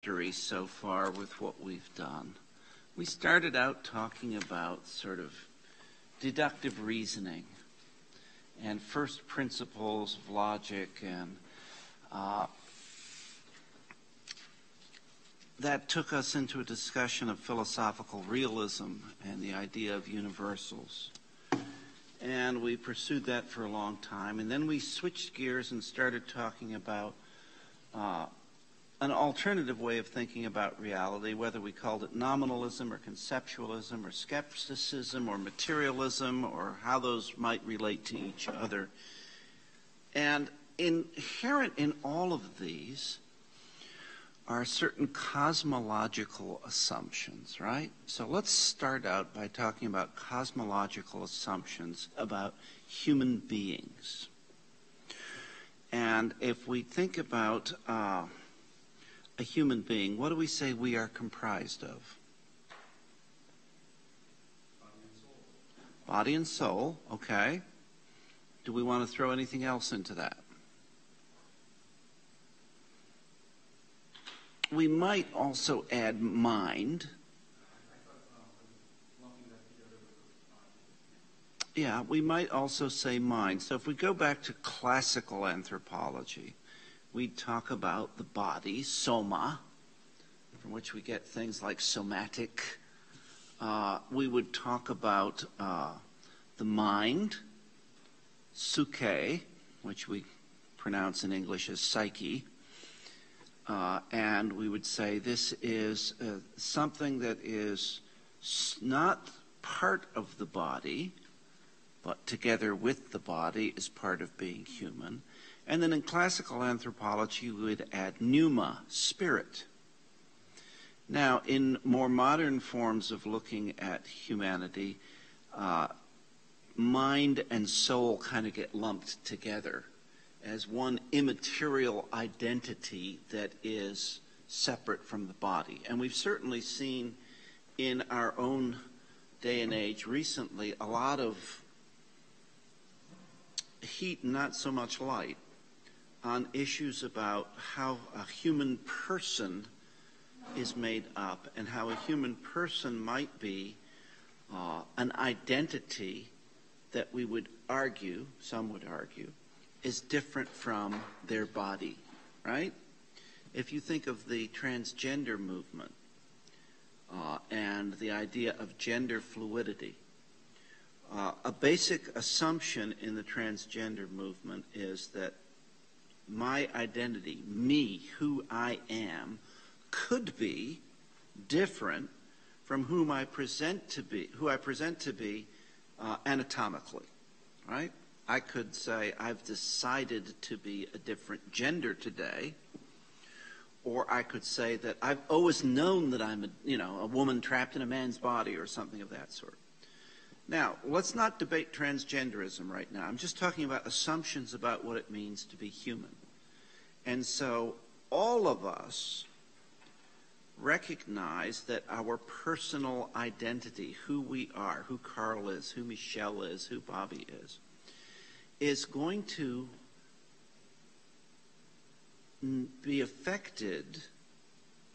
So far with what we've done. We started out talking about sort of deductive reasoning and first principles of logic, and that took us into a discussion of philosophical realism and the idea of universals. And we pursued that for a long time, and then we switched gears and started talking about an alternative way of thinking about reality, whether we called it nominalism or conceptualism or skepticism or materialism, or how those might relate to each other. And inherent in all of these are certain cosmological assumptions, right? So let's start out by talking about cosmological assumptions about human beings. And if we think about a human being, what do we say we are comprised of? Body and soul, okay. Do we want to throw anything else into that? We might also add mind. Yeah, we might also say mind. So if we go back to classical anthropology, we'd talk about the body, soma, from which we get things like somatic. We would talk about the mind, psyche, which we pronounce in English as psyche. And we would say this is something that is not part of the body, but together with the body is part of being human. And then in classical anthropology, we would add pneuma, spirit. Now, in more modern forms of looking at humanity, mind and soul kind of get lumped together as one immaterial identity that is separate from the body. And we've certainly seen in our own day and age recently a lot of heat and not so much light on issues about how a human person is made up and how a human person might be an identity that we would argue, some would argue, is different from their body, right? If you think of the transgender movement and the idea of gender fluidity, a basic assumption in the transgender movement is that my identity, me, who I am, could be different from who I present to be anatomically, right? I could say I've decided to be a different gender today, or I could say that I've always known that I'm a woman trapped in a man's body or something of that sort. Now, let's not debate transgenderism right now. I'm just talking about assumptions about what it means to be human. And so all of us recognize that our personal identity, who we are, who Carl is, who Michelle is, who Bobby is going to be affected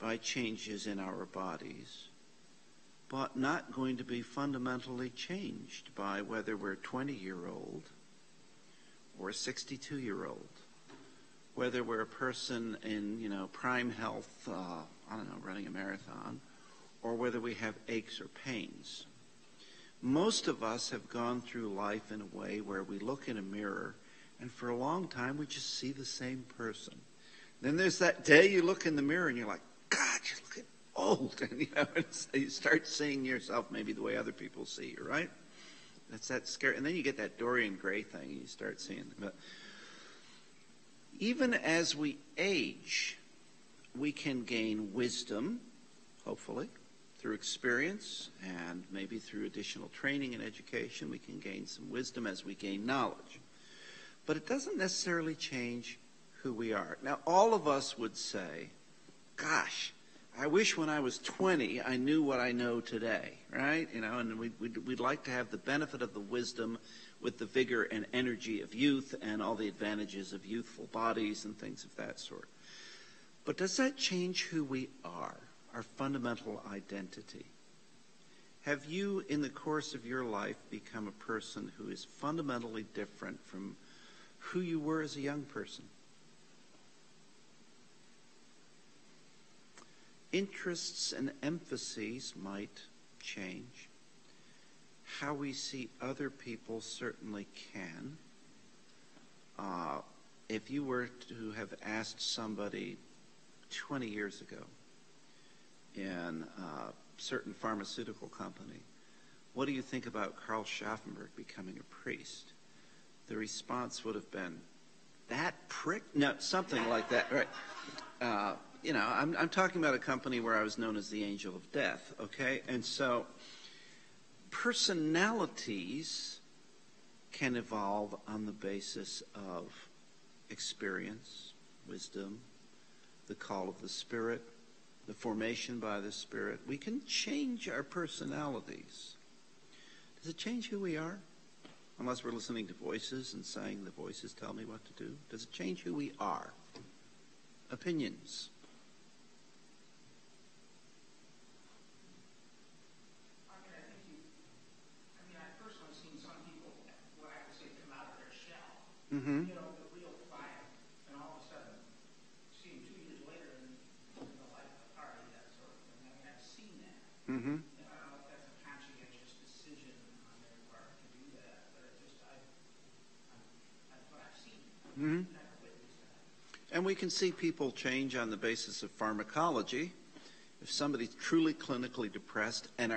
by changes in our bodies, but not going to be fundamentally changed by whether we're a 20-year-old or a 62-year-old, whether we're a person in, prime health, running a marathon, or whether we have aches or pains. Most of us have gone through life in a way where we look in a mirror, and for a long time we just see the same person. Then there's that day you look in the mirror and you're like, God, you're looking old. And you start seeing yourself maybe the way other people see you, right? That's that scary. And then you get that Dorian Gray thing and you start seeing them. But even as we age, we can gain wisdom, hopefully, through experience and maybe through additional training and education. We can gain some wisdom as we gain knowledge. But it doesn't necessarily change who we are. Now, all of us would say, gosh, I wish when I was 20 I knew what I know today, right? And we'd like to have the benefit of the wisdom with the vigor and energy of youth and all the advantages of youthful bodies and things of that sort. But does that change who we are, our fundamental identity? Have you, in the course of your life, become a person who is fundamentally different from who you were as a young person? Interests and emphases might change. How we see other people certainly can. If you were to have asked somebody 20 years ago in a certain pharmaceutical company, what do you think about Karl Schaffenberg becoming a priest? The response would have been, that prick? No, something like that, right? I'm talking about a company where I was known as the angel of death, okay? And so personalities can evolve on the basis of experience, wisdom, the call of the Spirit, the formation by the Spirit. We can change our personalities. Does it change who we are? Unless we're listening to voices and saying the voices tell me what to do. Does it change who we are? Opinions. I've personally seen some people, what I would say, come out of their shell. Mm-hmm. The real fire, and all of a sudden, see them 2 years later in the life of the party, that sort of thing. I've seen that. Mm-hmm. And I don't know if that's a conscientious decision on their part to do that, but it's just, that's what I've seen. Mm-hmm. I've witnessed that. And we can see people change on the basis of pharmacology. If somebody's truly clinically depressed and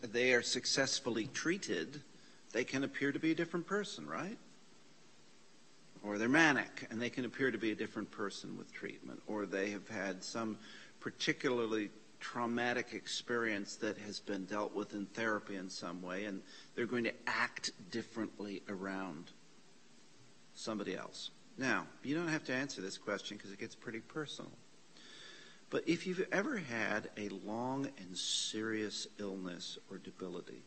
they are successfully treated, they can appear to be a different person, right? Or they're manic and they can appear to be a different person with treatment. Or they have had some particularly traumatic experience that has been dealt with in therapy in some way, and they're going to act differently around somebody else. Now, you don't have to answer this question because it gets pretty personal. But if you've ever had a long and serious illness or debility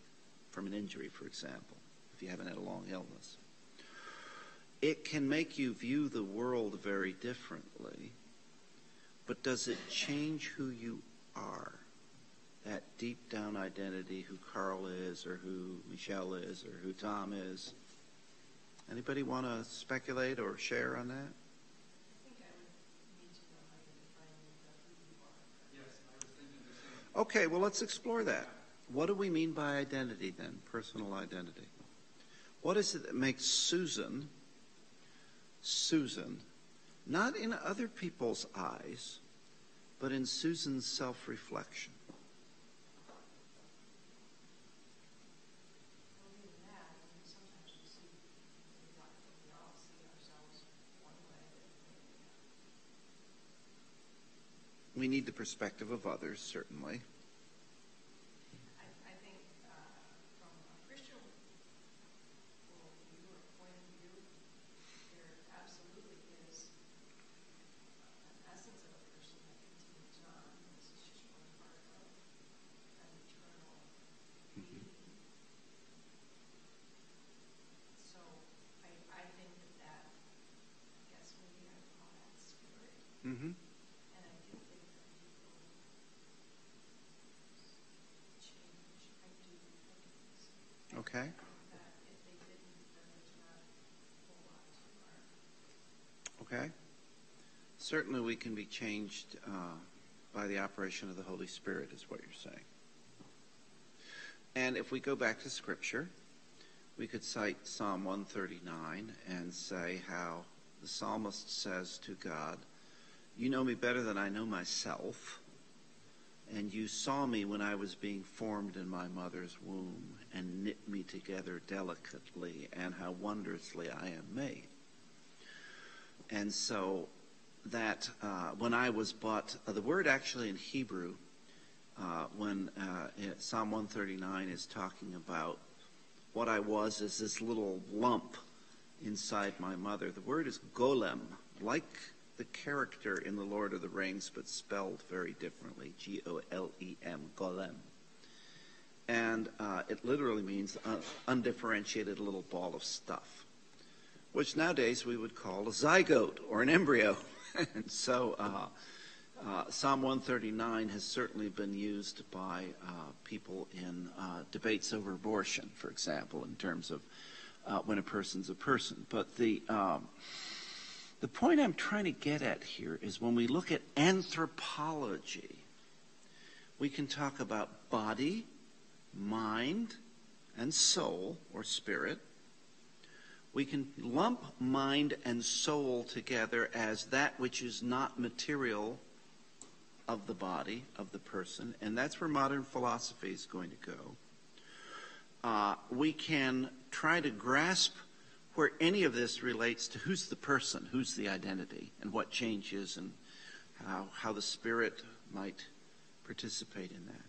from an injury, for example, if you haven't had a long illness, it can make you view the world very differently. But does it change who you are? That deep down identity, who Carl is or who Michelle is or who Tom is? Anybody want to speculate or share on that? Okay, well, let's explore that. What do we mean by identity then, personal identity? What is it that makes Susan, not in other people's eyes, but in Susan's self-reflection? We need the perspective of others, certainly. I think from a Christian worldview or point of view, there absolutely is an essence of a person that continues on. This is just one part of an eternal being. So I think that, I guess maybe I would call that spirit. Mm-hmm. Okay. Okay. Certainly we can be changed by the operation of the Holy Spirit, is what you're saying. And if we go back to Scripture, we could cite Psalm 139 and say how the psalmist says to God, "You know me better than I know myself. And you saw me when I was being formed in my mother's womb and knit me together delicately, and how wondrously I am made." And so that when I was but, the word actually in Hebrew, when Psalm 139 is talking about what I was as this little lump inside my mother, the word is golem, like the character in The Lord of the Rings, but spelled very differently, Golem, golem. And it literally means undifferentiated little ball of stuff, which nowadays we would call a zygote or an embryo. And so Psalm 139 has certainly been used by people in debates over abortion, for example, in terms of when a person's a person. But the point I'm trying to get at here is when we look at anthropology, we can talk about body, mind, and soul, or spirit. We can lump mind and soul together as that which is not material of the body, of the person, and that's where modern philosophy is going to go. We can try to grasp where any of this relates to who's the person, who's the identity, and what changes, and how the spirit might participate in that.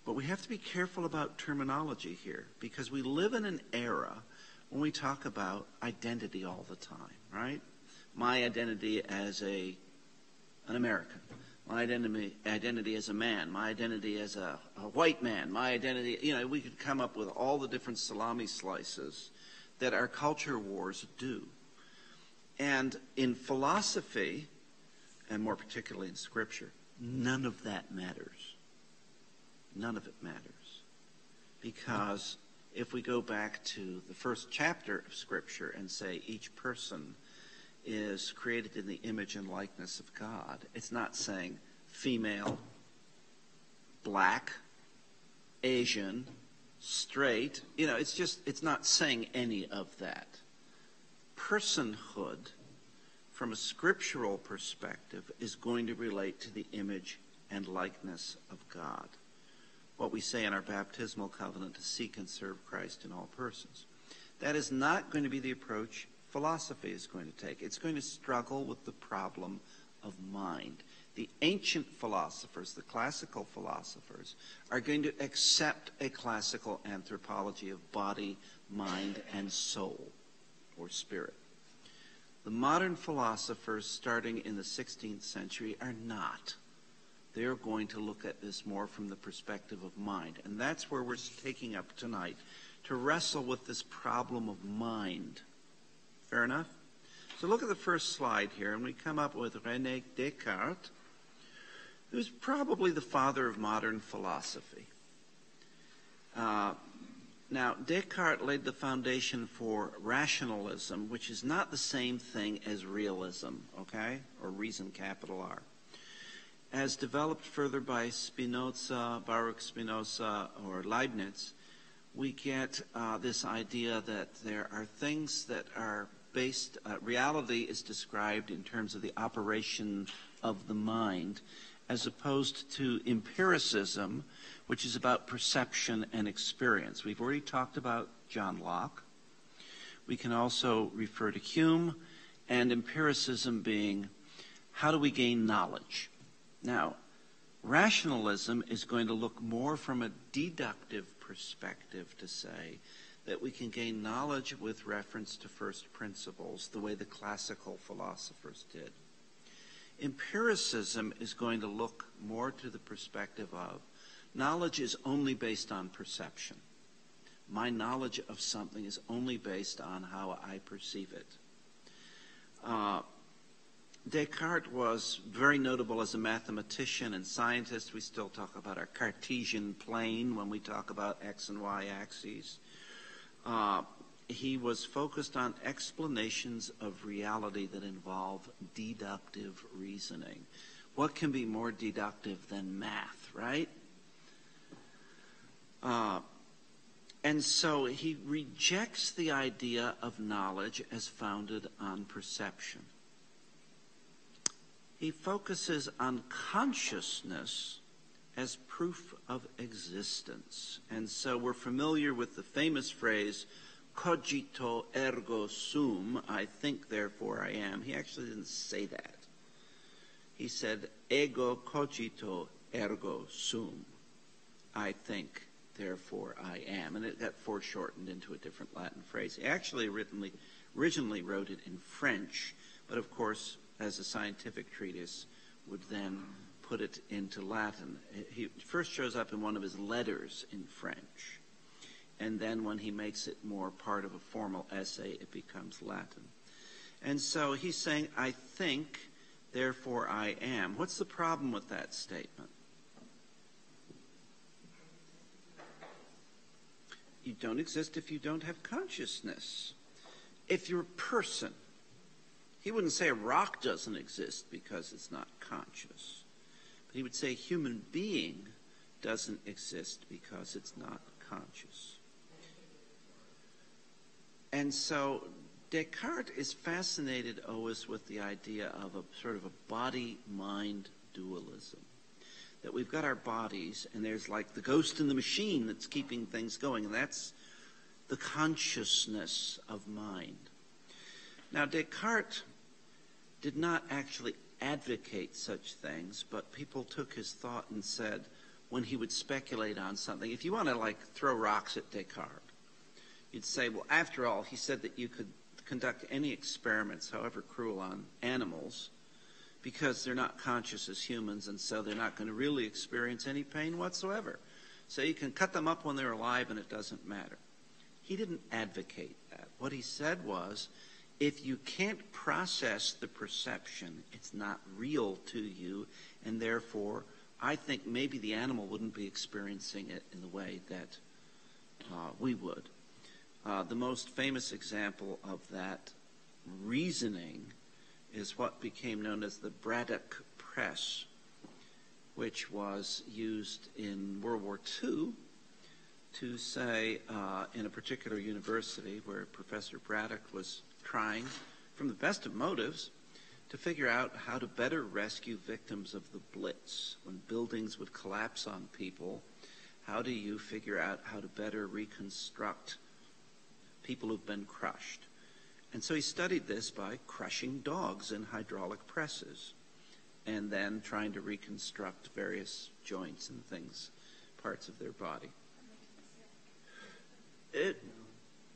But we have to be careful about terminology here, because we live in an era when we talk about identity all the time, right? My identity as an American, my identity as a man, my identity as a white man, my identity, we could come up with all the different salami slices that our culture wars do. And in philosophy, and more particularly in Scripture, none of that matters. None of it matters. Because if we go back to the first chapter of Scripture and say each person is created in the image and likeness of God, it's not saying female, black, Asian, straight. It's not saying any of that. Personhood, from a scriptural perspective, is going to relate to the image and likeness of God. What we say in our baptismal covenant, to seek and serve Christ in all persons. That is not going to be the approach philosophy is going to take. It's going to struggle with the problem of mind. The ancient philosophers, the classical philosophers, are going to accept a classical anthropology of body, mind, and soul, or spirit. The modern philosophers, starting in the 16th century, are not. They're going to look at this more from the perspective of mind. And that's where we're taking up tonight, to wrestle with this problem of mind. Fair enough? So look at the first slide here, and we come up with René Descartes, who's probably the father of modern philosophy. Now, Descartes laid the foundation for rationalism, which is not the same thing as realism, okay? Or reason, capital R. As developed further by Spinoza, Baruch Spinoza, or Leibniz, we get this idea that there are things that are based, reality is described in terms of the operation of the mind, as opposed to empiricism, which is about perception and experience. We've already talked about John Locke. We can also refer to Hume, and empiricism being, how do we gain knowledge? Now, rationalism is going to look more from a deductive perspective to say that we can gain knowledge with reference to first principles, the way the classical philosophers did. Empiricism is going to look more to the perspective of knowledge is only based on perception. My knowledge of something is only based on how I perceive it. Descartes was very notable as a mathematician and scientist. We still talk about our Cartesian plane when we talk about X and Y axes. He was focused on explanations of reality that involve deductive reasoning. What can be more deductive than math, right? And so he rejects the idea of knowledge as founded on perception. He focuses on consciousness as proof of existence. And so we're familiar with the famous phrase, cogito ergo sum, I think, therefore I am. He actually didn't say that. He said, ego cogito ergo sum, I think, therefore I am. And it got foreshortened into a different Latin phrase. He actually originally wrote it in French, but of course, as a scientific treatise, would then put it into Latin. He first shows up in one of his letters in French. And then when he makes it more part of a formal essay, it becomes Latin. And so he's saying, I think therefore I am. What's the problem with that statement? You don't exist if you don't have consciousness. If you're a person, he wouldn't say a rock doesn't exist because it's not conscious. But he would say a human being doesn't exist because it's not conscious. And so Descartes is fascinated always with the idea of a sort of a body-mind dualism. That we've got our bodies, and there's like the ghost in the machine that's keeping things going, and that's the consciousness of mind. Now, Descartes did not actually advocate such things, but people took his thought and said, when he would speculate on something, if you want to like throw rocks at Descartes, you'd say, well, after all, he said that you could conduct any experiments, however cruel, on animals, because they're not conscious as humans, and so they're not going to really experience any pain whatsoever. So you can cut them up when they're alive, and it doesn't matter. He didn't advocate that. What he said was, if you can't process the perception, it's not real to you, and therefore, I think maybe the animal wouldn't be experiencing it in the way that we would. The most famous example of that reasoning is what became known as the Braddock Press, which was used in World War II to say in a particular university where Professor Braddock was trying, from the best of motives, to figure out how to better rescue victims of the Blitz. When buildings would collapse on people, how do you figure out how to better reconstruct people who've been crushed? And so he studied this by crushing dogs in hydraulic presses and then trying to reconstruct various joints and things, parts of their body.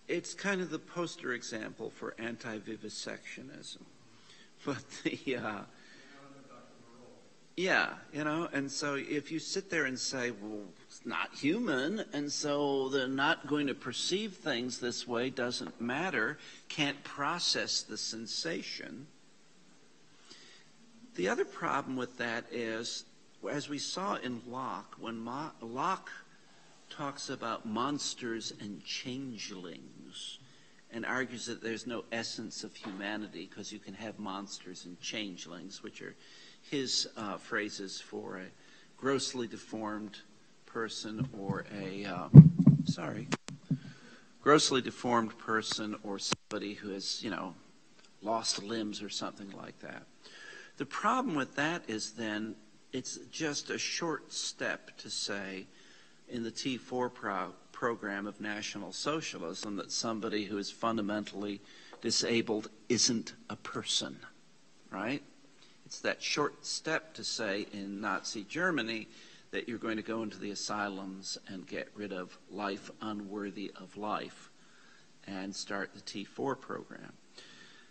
It's kind of the poster example for anti-vivisectionism. But and so if you sit there and say, well, it's not human, and so they're not going to perceive things this way, doesn't matter, can't process the sensation. The other problem with that is, as we saw in Locke, when Locke talks about monsters and changelings and argues that there's no essence of humanity because you can have monsters and changelings, which are his phrases for a grossly deformed person or grossly deformed person or somebody who has, lost limbs or something like that. The problem with that is then it's just a short step to say in the T4 program of National Socialism that somebody who is fundamentally disabled isn't a person, right? It's that short step to say in Nazi Germany that you're going to go into the asylums and get rid of life unworthy of life and start the T4 program.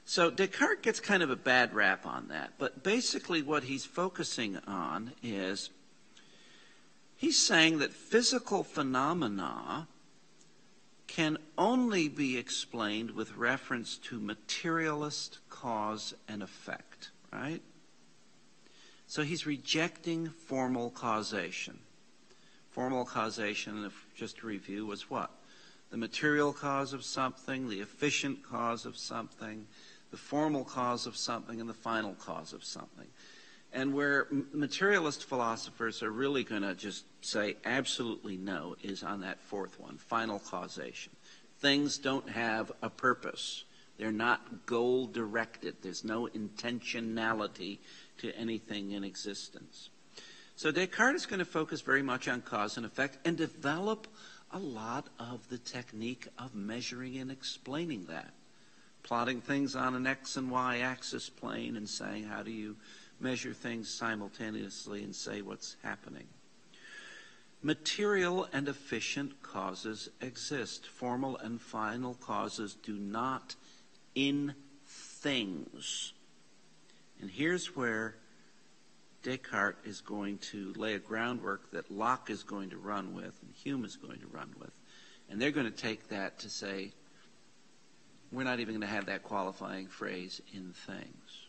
So Descartes gets kind of a bad rap on that, but basically what he's focusing on is he's saying that physical phenomena can only be explained with reference to materialist cause and effect, right? So he's rejecting formal causation. Formal causation, just to review, was what? The material cause of something, the efficient cause of something, the formal cause of something, and the final cause of something. And where materialist philosophers are really going to just say absolutely no is on that fourth one, final causation. Things don't have a purpose. They're not goal-directed. There's no intentionality to anything in existence. So Descartes is going to focus very much on cause and effect and develop a lot of the technique of measuring and explaining that. Plotting things on an X and Y axis plane and saying how do you measure things simultaneously and say what's happening. Material and efficient causes exist. Formal and final causes do not in things. And here's where Descartes is going to lay a groundwork that Locke is going to run with and Hume is going to run with. And they're going to take that to say, we're not even going to have that qualifying phrase in things.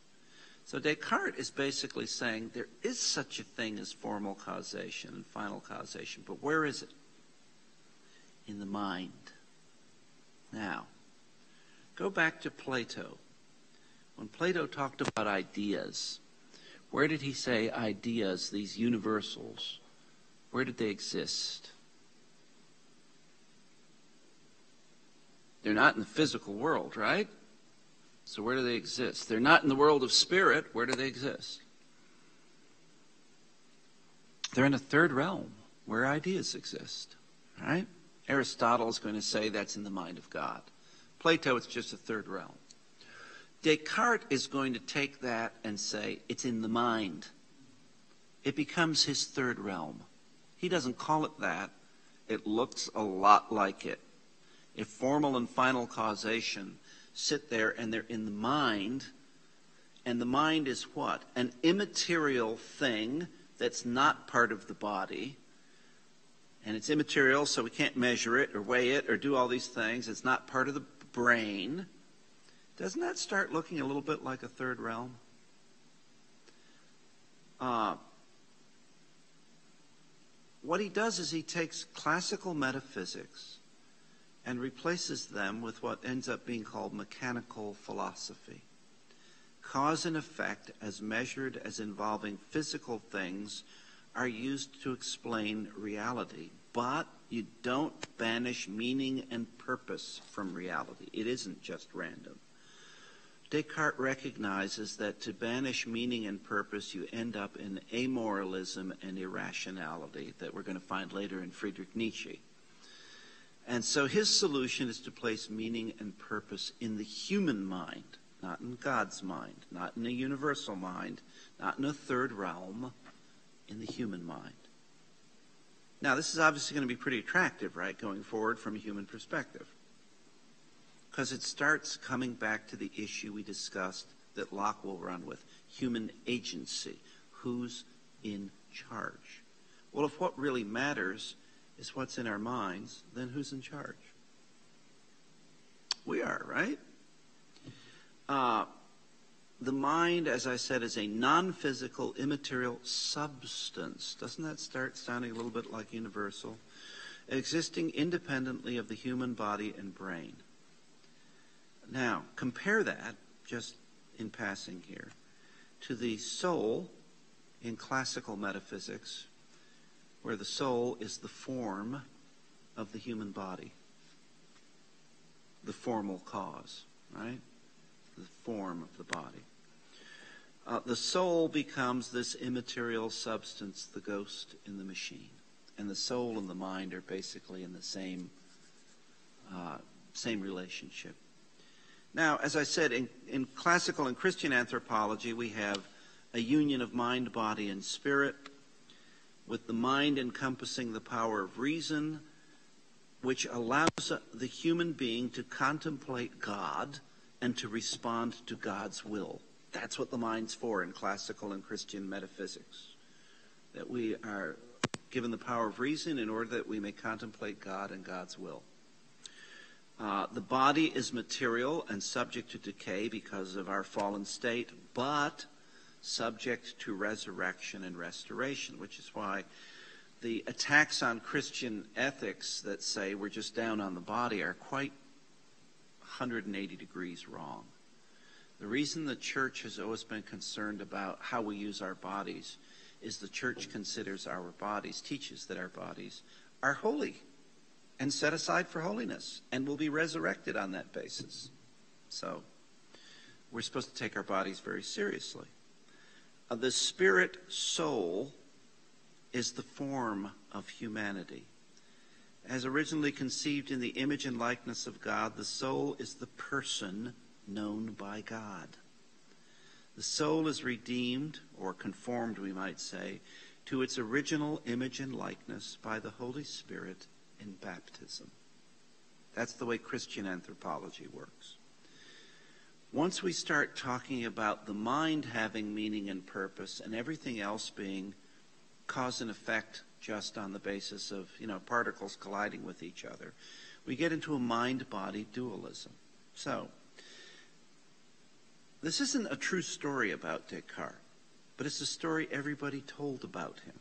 So Descartes is basically saying there is such a thing as formal causation and final causation, but where is it? In the mind. Now, go back to Plato. When Plato talked about ideas, where did he say ideas, these universals, where did they exist? They're not in the physical world, right? So where do they exist? They're not in the world of spirit. Where do they exist? They're in a third realm where ideas exist, right? Aristotle is going to say that's in the mind of God. Plato, it's just a third realm. Descartes is going to take that and say it's in the mind. It becomes his third realm. He doesn't call it that. It looks a lot like it. If formal and final causation sit there and they're in the mind, and the mind is what? An immaterial thing that's not part of the body, and it's immaterial, so we can't measure it or weigh it or do all these things. It's not part of the brain. Doesn't that start looking a little bit like a third realm? What he does is he takes classical metaphysics and replaces them with what ends up being called mechanical philosophy. Cause and effect, as measured as involving physical things, are used to explain reality. But you don't banish meaning and purpose from reality. It isn't just random. Descartes recognizes that to banish meaning and purpose, you end up in amoralism and irrationality that we're going to find later in Friedrich Nietzsche. And so his solution is to place meaning and purpose in the human mind, not in God's mind, not in a universal mind, not in a third realm, in the human mind. Now, this is obviously going to be pretty attractive, right, going forward from a human perspective, because it starts coming back to the issue we discussed that Locke will run with, human agency. Who's in charge? Well, if what really matters is what's in our minds, then who's in charge? We are, right? The mind, as I said, is a non-physical, immaterial substance. Doesn't that start sounding a little bit like universal? Existing independently of the human body and brain. Now, compare that, just in passing here, to the soul in classical metaphysics, where the soul is the form of the human body, the formal cause, right? The form of the body. The soul becomes this immaterial substance, the ghost in the machine. And the soul and the mind are basically in the same relationship. Now, as I said, in classical and Christian anthropology, we have a union of mind, body, and spirit, with the mind encompassing the power of reason, which allows the human being to contemplate God and to respond to God's will. That's what the mind's for in classical and Christian metaphysics, that we are given the power of reason in order that we may contemplate God and God's will. The body is material and subject to decay because of our fallen state, but subject to resurrection and restoration, which is why the attacks on Christian ethics that say we're just down on the body are quite 180 degrees wrong. The reason the church has always been concerned about how we use our bodies is the church considers our bodies, teaches that our bodies are holy and set aside for holiness and will be resurrected on that basis. So we're supposed to take our bodies very seriously. The spirit soul is the form of humanity. As originally conceived in the image and likeness of God, the soul is the person known by God. The soul is redeemed, or conformed, we might say, to its original image and likeness by the Holy Spirit in baptism. That's the way Christian anthropology works. Once we start talking about the mind having meaning and purpose and everything else being cause and effect just on the basis of, particles colliding with each other, we get into a mind-body dualism. So, This isn't a true story about Descartes, but it's a story everybody told about him.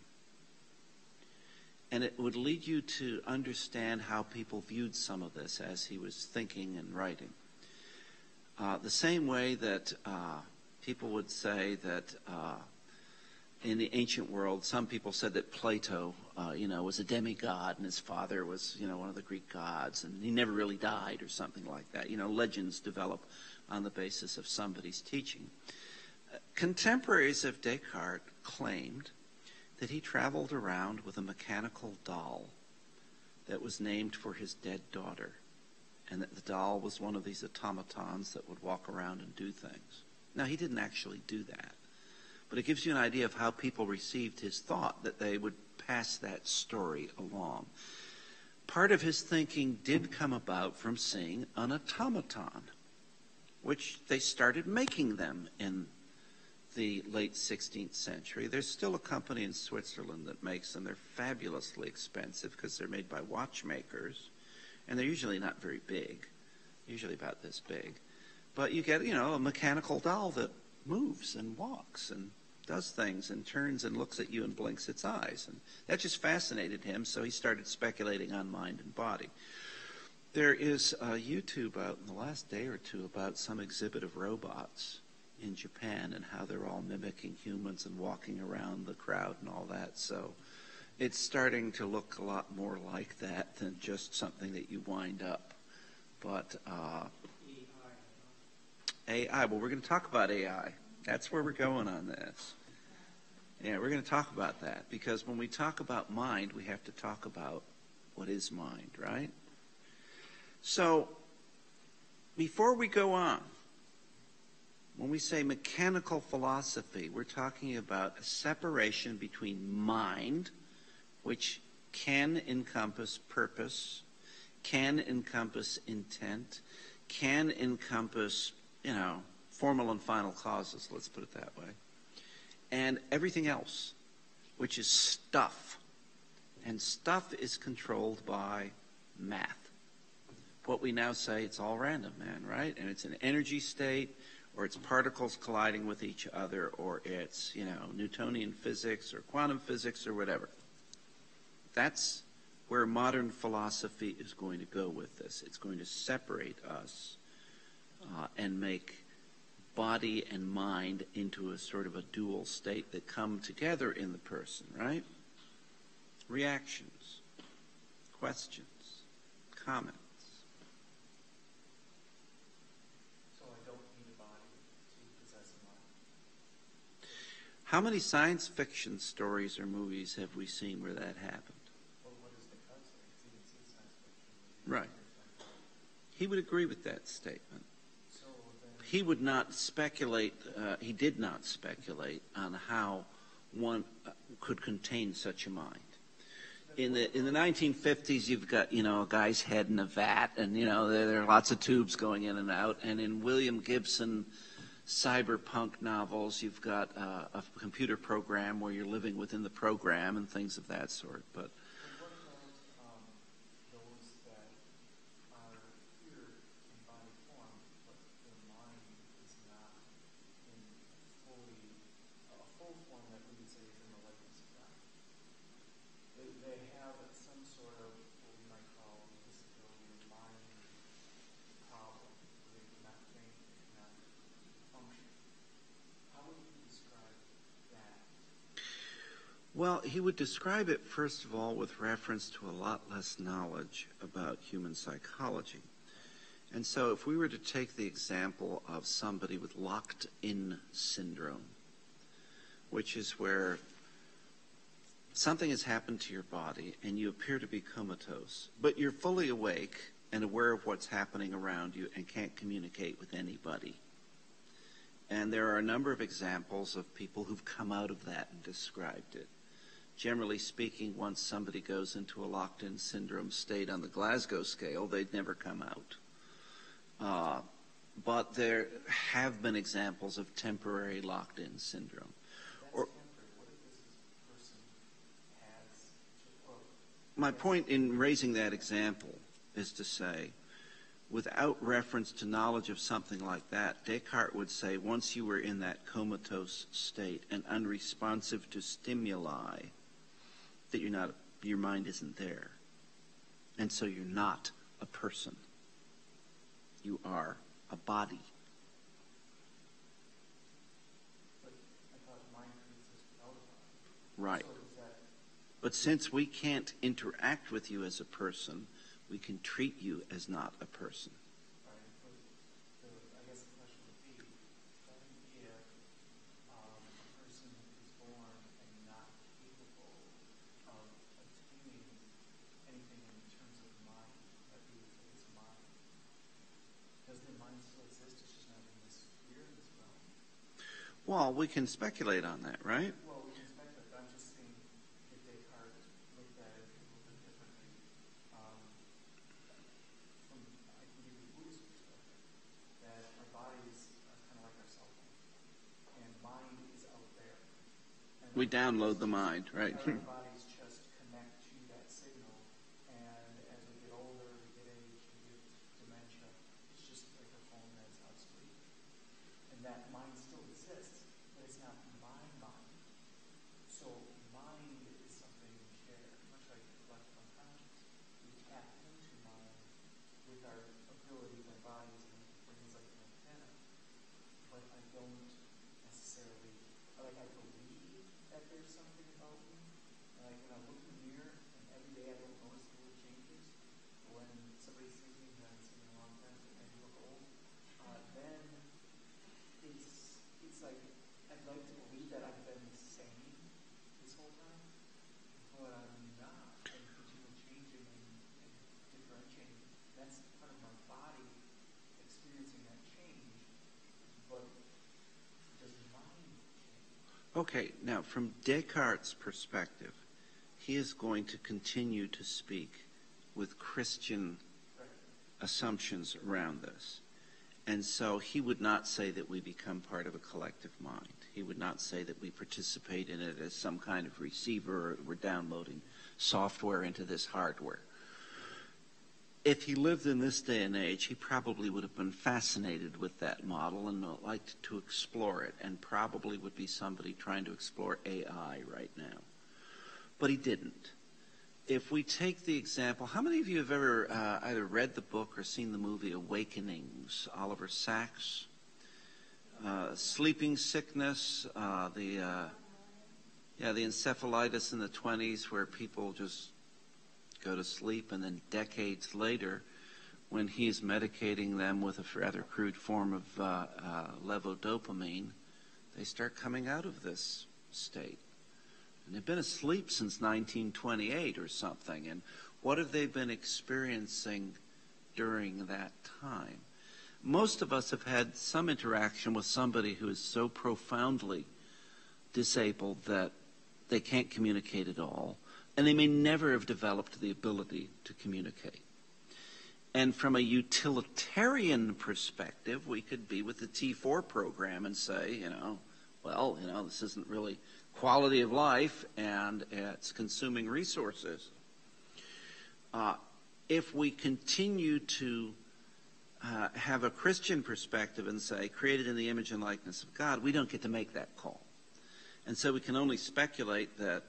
And it would lead you to understand how people viewed some of this as he was thinking and writing. The same way that people would say that in the ancient world, some people said that Plato, was a demigod and his father was, one of the Greek gods and he never really died or something like that. Legends develop on the basis of somebody's teaching. Contemporaries of Descartes claimed that he traveled around with a mechanical doll that was named for his dead daughter, and that the doll was one of these automatons that would walk around and do things. Now, he didn't actually do that, but it gives you an idea of how people received his thought, that they would pass that story along. Part of his thinking did come about from seeing an automaton, which they started making them in the late 16th century. There's still a company in Switzerland that makes them. They're fabulously expensive because they're made by watchmakers, and they're usually not very big, usually about this big. But you get, a mechanical doll that moves and walks and does things and turns and looks at you and blinks its eyes. And that just fascinated him, so he started speculating on mind and body. There is a YouTube out in the last day or two about some exhibit of robots in Japan and how they're all mimicking humans and walking around the crowd and all that. So it's starting to look a lot more like that than just something that you wind up. But AI, well, we're going to talk about AI. That's where we're going on this. Yeah, we're going to talk about that because when we talk about mind, we have to talk about what is mind, right? So before we go on, when we say mechanical philosophy, we're talking about a separation between mind, which can encompass purpose, can encompass intent, can encompass, formal and final causes, let's put it that way, and everything else, which is stuff. And stuff is controlled by math. What we now say, it's all random, man, right? And it's an energy state, or it's particles colliding with each other, or it's, Newtonian physics or quantum physics or whatever. That's where modern philosophy is going to go with this. It's going to separate us and make body and mind into a sort of a dual state that come together in the person, right? Reactions, questions, comments. How many science fiction stories or movies have we seen where that happened? Well, what is the concept? Because he didn't see science fiction. Right. He would agree with that statement. So then, He would not speculate, he did not speculate on how one could contain such a mind. In the 1950s, you've got, a guy's head in a vat, and, there are lots of tubes going in and out. And in William Gibson cyberpunk novels, you've got a computer program where you're living within the program and things of that sort. But what about those that are here in body form, but their mind is not in a full form that we would say is in the likeness of God? They have some sort of what we might call a disability or mind problem. They cannot think, they cannot function. How would you describe that? well, he would describe it, first of all, with reference to a lot less knowledge about human psychology. And so if we were to take the example of somebody with locked-in syndrome, which is where something has happened to your body and you appear to be comatose, but you're fully awake and aware of what's happening around you and can't communicate with anybody. And there are a number of examples of people who've come out of that and described it. Generally speaking, once somebody goes into a locked-in syndrome state on the Glasgow scale, they'd never come out. But there have been examples of temporary locked-in syndrome. That's Or- temporary. What if this person has, My point in raising that example is to say, without reference to knowledge of something like that, Descartes would say once you were in that comatose state and unresponsive to stimuli, that your mind isn't there. And so you're not a person. You are a body. But I thought mind could exist without a body. Right. So is that, But since we can't interact with you as a person, we can treat you as not a person. right? But I guess the question would be, what if a person is born and not capable of attaining anything in terms of mind, that we would say is mind? Does their mind still exist? It's just not in this sphere, this realm? Well, we can speculate on that, right? Well, we can speculate, but I'm just saying if Descartes looked at it a little bit differently, I can give you a Buddhist perspective, that our bodies are kind of like our cell phone, and mind is out there. And We download the mind, right? our bodies just connect to that signal, and as we get older, we get age, we get dementia, it's just like a phone that's obsolete. And that mind still exists, but it's not my mind. So mind is something we share, much like collective unconscious. We tap into mind with our abilities, our bodies, and things like an antenna. But I don't necessarily, like I believe that there's something about me. And like when I look in the mirror, and every day I don't notice the little changes. When somebody sees me, and I haven't seen me in a long time, so I do look old, then it's like I'd like to believe that I've been the same this whole time, but I'm not. I'm continually changing and differentiating. That's part of my body experiencing that change, but does mind change? Okay, now from Descartes' perspective, he is going to continue to speak with Christian Right. assumptions around this. And so he would not say that we become part of a collective mind. He would not say that we participate in it as some kind of receiver or we're downloading software into this hardware. If he lived in this day and age, he probably would have been fascinated with that model and liked to explore it, and probably would be somebody trying to explore AI right now. But he didn't. If we take the example, how many of you have ever either read the book or seen the movie Awakenings, Oliver Sacks? Sleeping sickness, the encephalitis in the 20s where people just go to sleep, and then decades later, when he's medicating them with a rather crude form of levodopamine, they start coming out of this state. And they've been asleep since 1928 or something. And what have they been experiencing during that time? Most of us have had some interaction with somebody who is so profoundly disabled that they can't communicate at all. And they may never have developed the ability to communicate. And from a utilitarian perspective, we could be with the T4 program and say, this isn't really quality of life, and it's consuming resources. If we continue to have a Christian perspective and say, created in the image and likeness of God, we don't get to make that call. And so we can only speculate that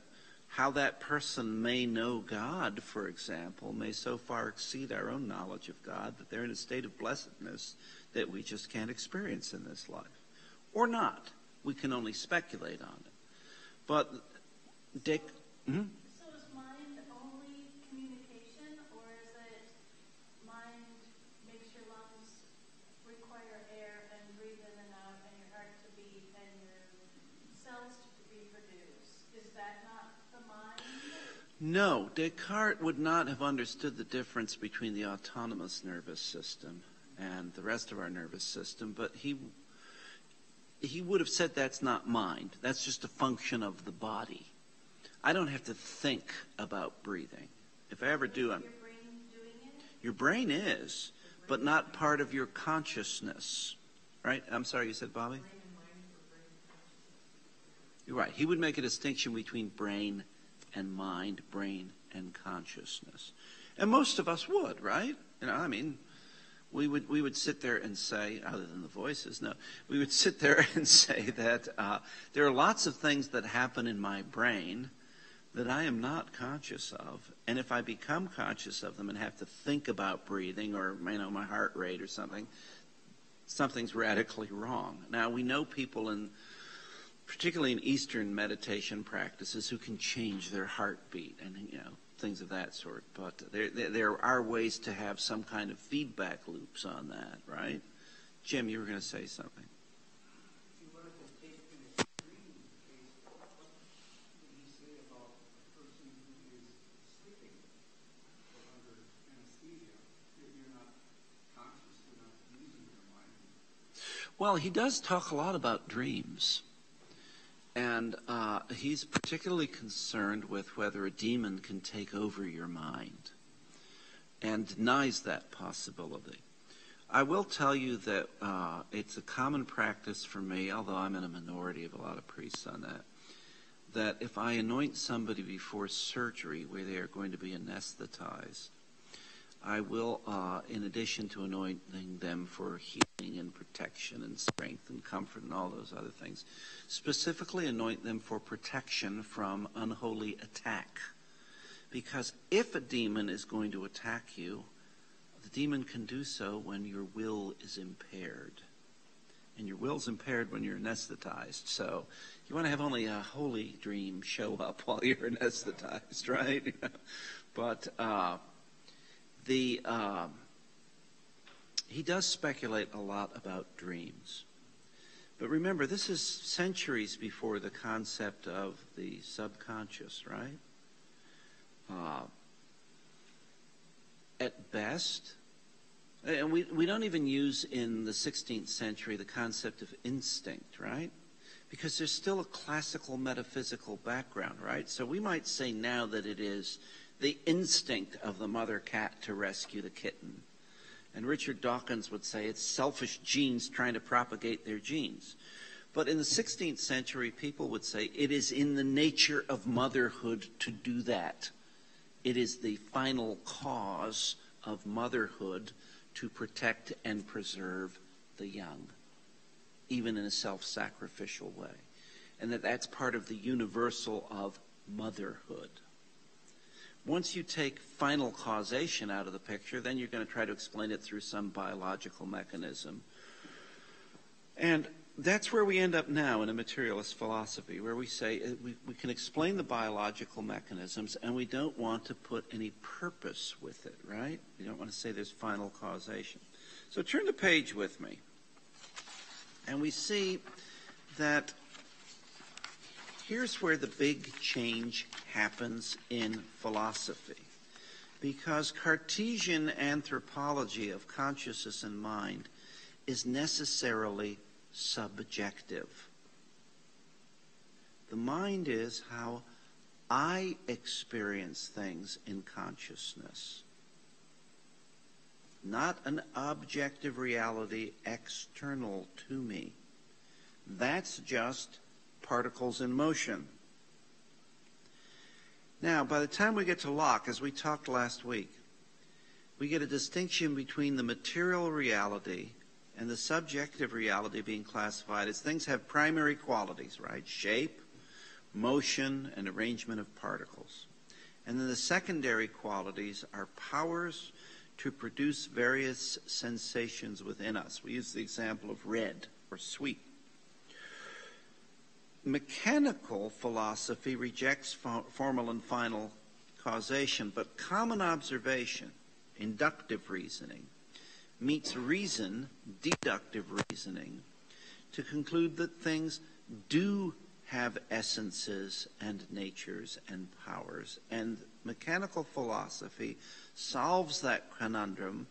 how that person may know God, for example, may so far exceed our own knowledge of God that they're in a state of blessedness that we just can't experience in this life. Or not. We can only speculate on it. But Dick... Mm-hmm? So is mind only communication, or is it mind makes your lungs require air and breathe in and out, and your heart to beat, and your cells to reproduce? Is that not the mind? No, Descartes would not have understood the difference between the autonomous nervous system and the rest of our nervous system, but he would have said that's not mind. That's just a function of the body. I don't have to think about breathing. If I ever do, Is your brain doing it? your brain is, but not part of your consciousness. Right? I'm sorry, you said, Bobby? Brain and mind or brain consciousness? You're right. He would make a distinction between brain and mind, brain and consciousness. And most of us would, right? we would sit there and say, other than the voices, no, we would sit there and say that there are lots of things that happen in my brain that I am not conscious of, and if I become conscious of them and have to think about breathing or my heart rate or something, something's radically wrong. Now we know people particularly in Eastern meditation practices, who can change their heartbeat and things of that sort. But there are ways to have some kind of feedback loops on that, right? Jim, you were going to say something. If you wanted to take the dream case, what would you say about a person who is sleeping or under anesthesia? You're not conscious, you're not using your mind. Well, he does talk a lot about dreams. And he's particularly concerned with whether a demon can take over your mind and denies that possibility. I will tell you that it's a common practice for me, although I'm in a minority of a lot of priests on that if I anoint somebody before surgery where they are going to be anesthetized, I will, in addition to anointing them for healing and protection and strength and comfort and all those other things, specifically anoint them for protection from unholy attack. Because if a demon is going to attack you, the demon can do so when your will is impaired. And your will's impaired when you're anesthetized. So you want to have only a holy dream show up while you're anesthetized, right? But he does speculate a lot about dreams. But remember, this is centuries before the concept of the subconscious, right? At best, and we don't even use in the 16th century the concept of instinct, right? Because there's still a classical metaphysical background, right? So we might say now that it is the instinct of the mother cat to rescue the kitten. And Richard Dawkins would say it's selfish genes trying to propagate their genes. But in the 16th century, people would say it is in the nature of motherhood to do that. It is the final cause of motherhood to protect and preserve the young, even in a self-sacrificial way. And that's part of the universal of motherhood. Once you take final causation out of the picture, then you're going to try to explain it through some biological mechanism. And that's where we end up now in a materialist philosophy, where we say we can explain the biological mechanisms and we don't want to put any purpose with it, right? We don't want to say there's final causation. So turn the page with me. And we see that here's where the big change happens in philosophy. Because Cartesian anthropology of consciousness and mind is necessarily subjective. The mind is how I experience things in consciousness, not an objective reality external to me. That's just particles in motion. Now, by the time we get to Locke, as we talked last week, we get a distinction between the material reality and the subjective reality being classified as things have primary qualities, right? Shape, motion, and arrangement of particles. And then the secondary qualities are powers to produce various sensations within us. We use the example of red or sweet. Mechanical philosophy rejects formal and final causation, but common observation, inductive reasoning, meets reason, deductive reasoning, to conclude that things do have essences and natures and powers. And mechanical philosophy solves that conundrum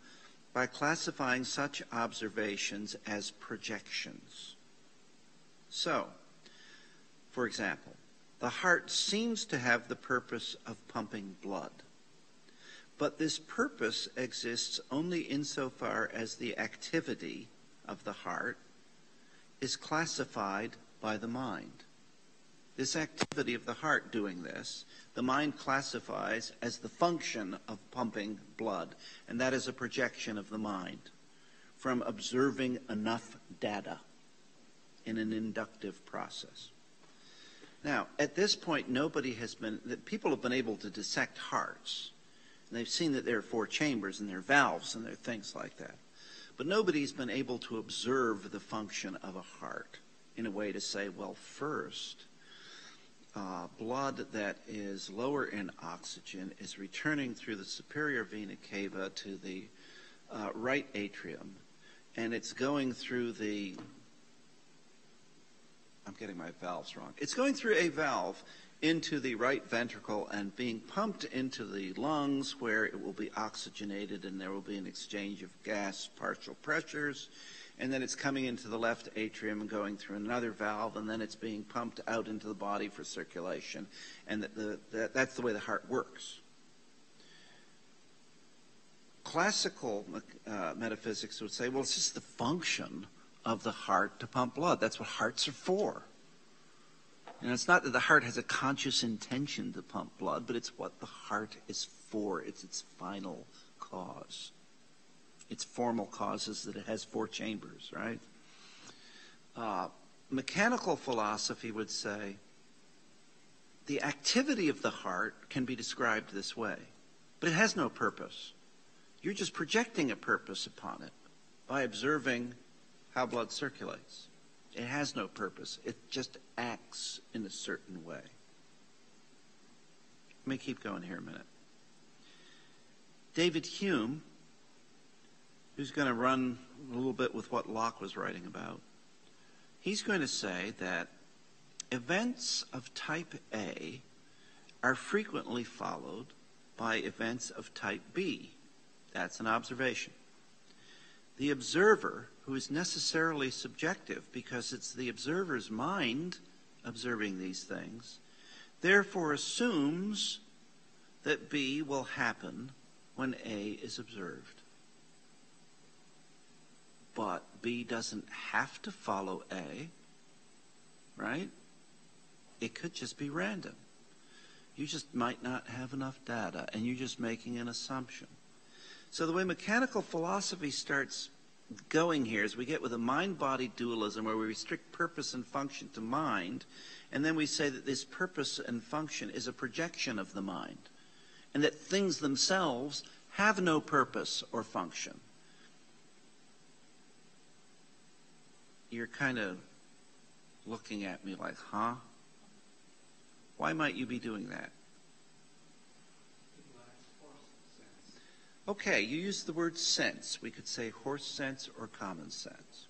by classifying such observations as projections. So, for example, the heart seems to have the purpose of pumping blood. But this purpose exists only insofar as the activity of the heart is classified by the mind. This activity of the heart doing this, the mind classifies as the function of pumping blood, and that is a projection of the mind. from observing enough data in an inductive process. Now, at this point, people have been able to dissect hearts. And they've seen that there are 4 chambers and there are valves and there are things like that. But nobody's been able to observe the function of a heart in a way to say, well, first, blood that is lower in oxygen is returning through the superior vena cava to the right atrium, and it's going through I'm getting my valves wrong. It's going through a valve into the right ventricle and being pumped into the lungs, where it will be oxygenated and there will be an exchange of gas partial pressures, and then it's coming into the left atrium and going through another valve, and then it's being pumped out into the body for circulation, and that's the way the heart works. Classical metaphysics would say, well, it's just the function of the heart to pump blood. That's what hearts are for. And it's not that the heart has a conscious intention to pump blood, but it's what the heart is for. It's its final cause. Its formal cause is that it has 4 chambers, right? Mechanical philosophy would say the activity of the heart can be described this way, but it has no purpose. You're just projecting a purpose upon it by observing how blood circulates. It has no purpose. It just acts in a certain way. Let me keep going here a minute. David Hume, who's going to run a little bit with what Locke was writing about, he's going to say that events of type A are frequently followed by events of type B. That's an observation. The observer, who is necessarily subjective because it's the observer's mind observing these things, therefore assumes that B will happen when A is observed. But B doesn't have to follow A, right? It could just be random. You just might not have enough data, and you're just making an assumption. So the way mechanical philosophy starts going here is we get with a mind-body dualism where we restrict purpose and function to mind, and then we say that this purpose and function is a projection of the mind, and that things themselves have no purpose or function. You're kind of looking at me like, huh? Why might you be doing that? Okay, you use the word sense. We could say horse sense or common sense.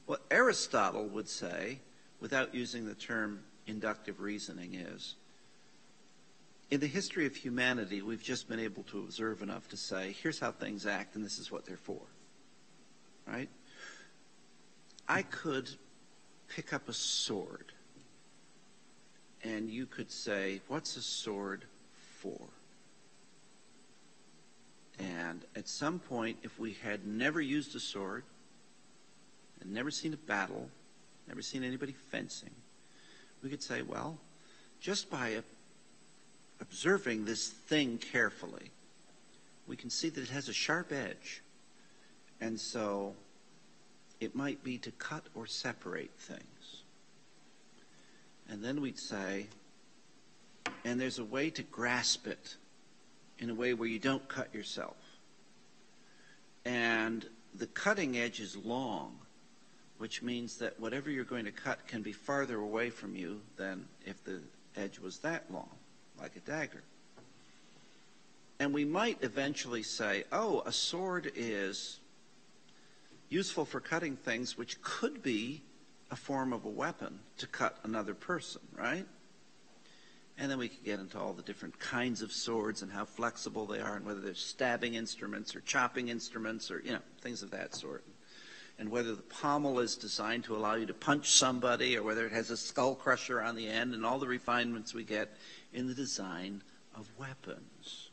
What Aristotle would say, without using the term inductive reasoning, is, in the history of humanity, we've just been able to observe enough to say, here's how things act and this is what they're for. Right? I could pick up a sword and you could say, what's a sword for? And at some point, if we had never used a sword, and never seen a battle, never seen anybody fencing, we could say, well, just by observing this thing carefully, we can see that it has a sharp edge. And so it might be to cut or separate things. And then we'd say, and there's a way to grasp it in a way where you don't cut yourself. And the cutting edge is long, which means that whatever you're going to cut can be farther away from you than if the edge was that long, like a dagger. And we might eventually say, oh, a sword is useful for cutting things, which could be a form of a weapon to cut another person, right? And then we could get into all the different kinds of swords and how flexible they are and whether they're stabbing instruments or chopping instruments or, things of that sort. And whether the pommel is designed to allow you to punch somebody or whether it has a skull crusher on the end and all the refinements we get in the design of weapons.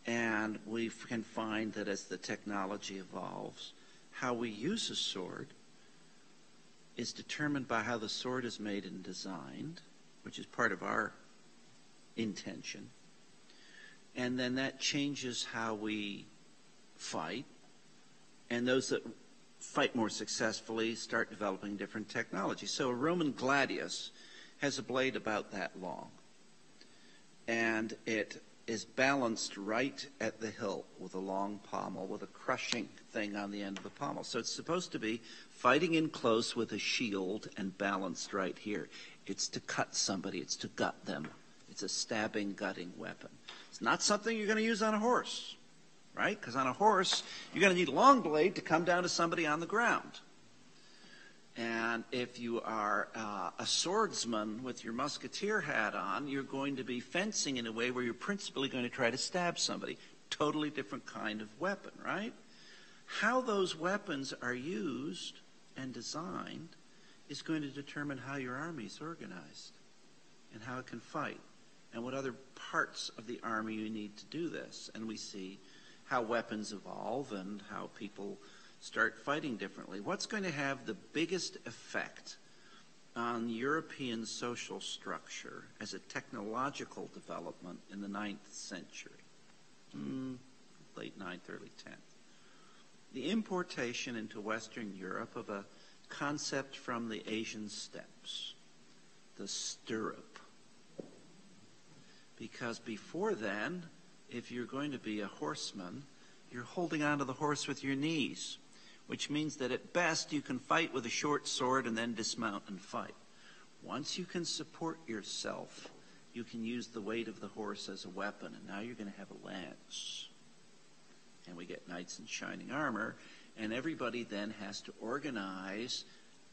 And we can find that as the technology evolves, how we use a sword is determined by how the sword is made and designed, which is part of our intention. And then that changes how we fight And those that fight more successfully start developing different technology. So a Roman gladius has a blade about that long. And it is balanced right at the hilt with a long pommel with a crushing thing on the end of the pommel. So it's supposed to be fighting in close with a shield and balanced right here. It's to cut somebody. It's to gut them. It's a stabbing, gutting weapon. It's not something you're going to use on a horse, right? Because on a horse, you're going to need a long blade to come down to somebody on the ground. And if you are a swordsman with your musketeer hat on, you're going to be fencing in a way where you're principally going to try to stab somebody. Totally different kind of weapon, right? How those weapons are used and designed is going to determine how your army is organized and how it can fight and what other parts of the army you need to do this. And we see how weapons evolve and how people start fighting differently. What's going to have the biggest effect on European social structure as a technological development in the 9th century? Late 9th, early 10th. The importation into Western Europe of a concept from the Asian steppes, the stirrup. Because before then, if you're going to be a horseman, you're holding onto the horse with your knees, which means that at best you can fight with a short sword and then dismount and fight. Once you can support yourself, you can use the weight of the horse as a weapon, and now you're going to have a lance. And we get knights in shining armor, and everybody then has to organize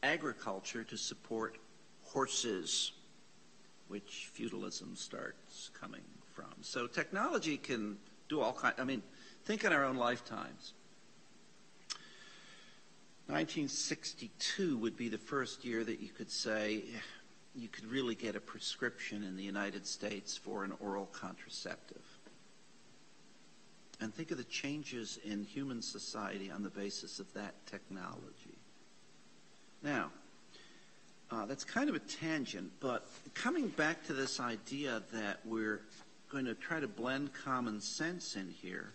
agriculture to support horses, which feudalism starts coming from. So technology can do all kinds. I mean, think in our own lifetimes. 1962 would be the first year that you could say you could really get a prescription in the United States for an oral contraceptive. And think of the changes in human society on the basis of that technology. Now, that's kind of a tangent, but coming back to this idea that we're going to try to blend common sense in here,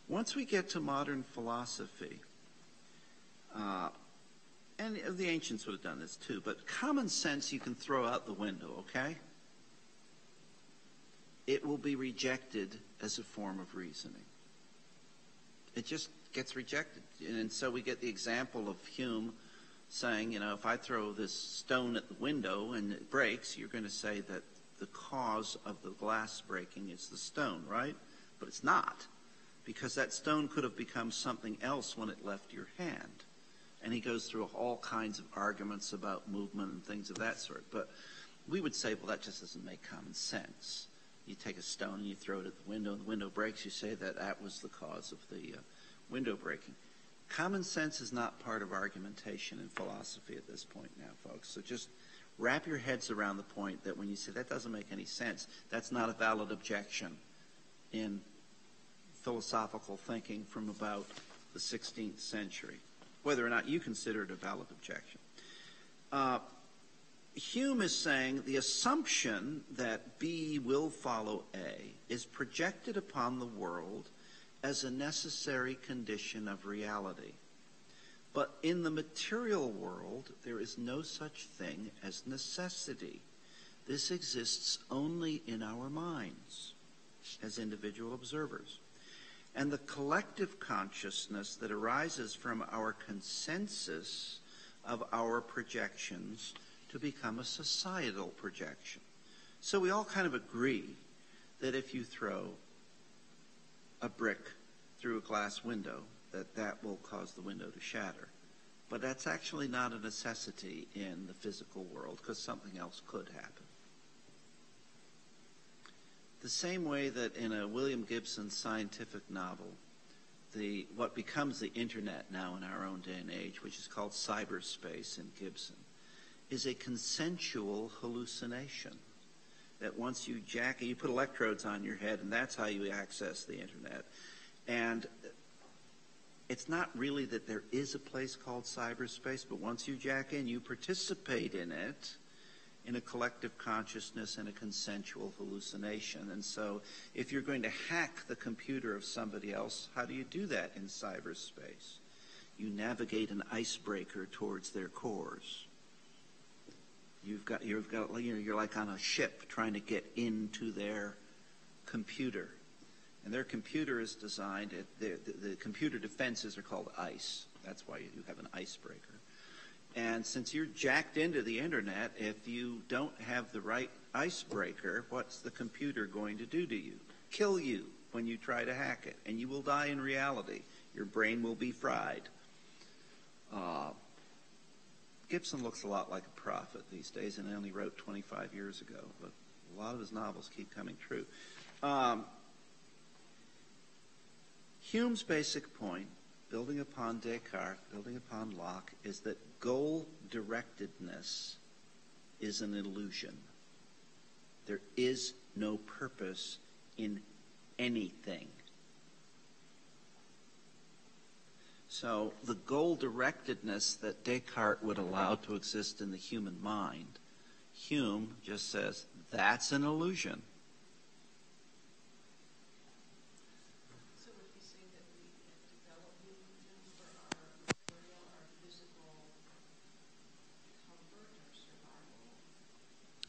once we get to modern philosophy, and the ancients would have done this too, but common sense you can throw out the window, okay? It will be rejected as a form of reasoning. It just gets rejected. And so we get the example of Hume saying, you know, if I throw this stone at the window and it breaks, you're going to say that the cause of the glass breaking is the stone, right? But it's not, because that stone could have become something else when it left your hand. And he goes through all kinds of arguments about movement and things of that sort. But we would say, well, that just doesn't make common sense. You take a stone and you throw it at the window breaks, you say that that was the cause of the window breaking. Common sense is not part of argumentation in philosophy at this point now, folks. So just wrap your heads around the point that when you say that doesn't make any sense, that's not a valid objection in philosophical thinking from about the 16th century, whether or not you consider it a valid objection. Hume is saying the assumption that B will follow A is projected upon the world as a necessary condition of reality. But in the material world, there is no such thing as necessity. This exists only in our minds as individual observers. And the collective consciousness that arises from our consensus of our projections to become a societal projection. So we all kind of agree that if you throw a brick through a glass window, that will cause the window to shatter. But that's actually not a necessity in the physical world, because something else could happen. The same way that in a William Gibson scientific novel, what becomes the internet now in our own day and age, which is called cyberspace in Gibson, is a consensual hallucination. That once you put electrodes on your head, and that's how you access the internet. And it's not really that there is a place called cyberspace, but once you jack in, you participate in it in a collective consciousness and a consensual hallucination. And so if you're going to hack the computer of somebody else, how do you do that in cyberspace? You navigate an icebreaker towards their cores. You're like on a ship trying to get into their computer. And their computer is designed, the computer defenses are called ICE. That's why you have an icebreaker. And since you're jacked into the internet, if you don't have the right icebreaker, what's the computer going to do to you? Kill you when you try to hack it. And you will die in reality. Your brain will be fried. Gibson looks a lot like a prophet these days, and he only wrote 25 years ago. But a lot of his novels keep coming true. Hume's basic point, building upon Descartes, building upon Locke, is that goal-directedness is an illusion. There is no purpose in anything. So the goal-directedness that Descartes would allow to exist in the human mind, Hume just says, that's an illusion. So would you say that we develop illusions for our material, our physical comfort, our survival?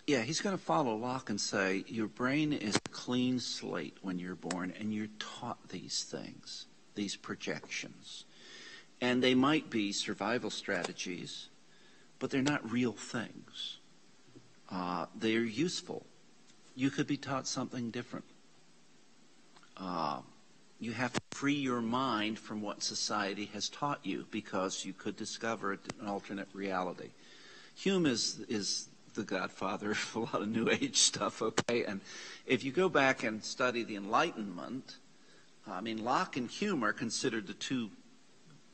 Yeah, he's going to follow Locke and say, your brain is a clean slate when you're born, and you're taught these things, these projections. And they might be survival strategies, but they're not real things. They're useful. You could be taught something different. You have to free your mind from what society has taught you, because you could discover an alternate reality. Hume is the godfather of a lot of New Age stuff, okay? And if you go back and study the Enlightenment, Locke and Hume are considered the two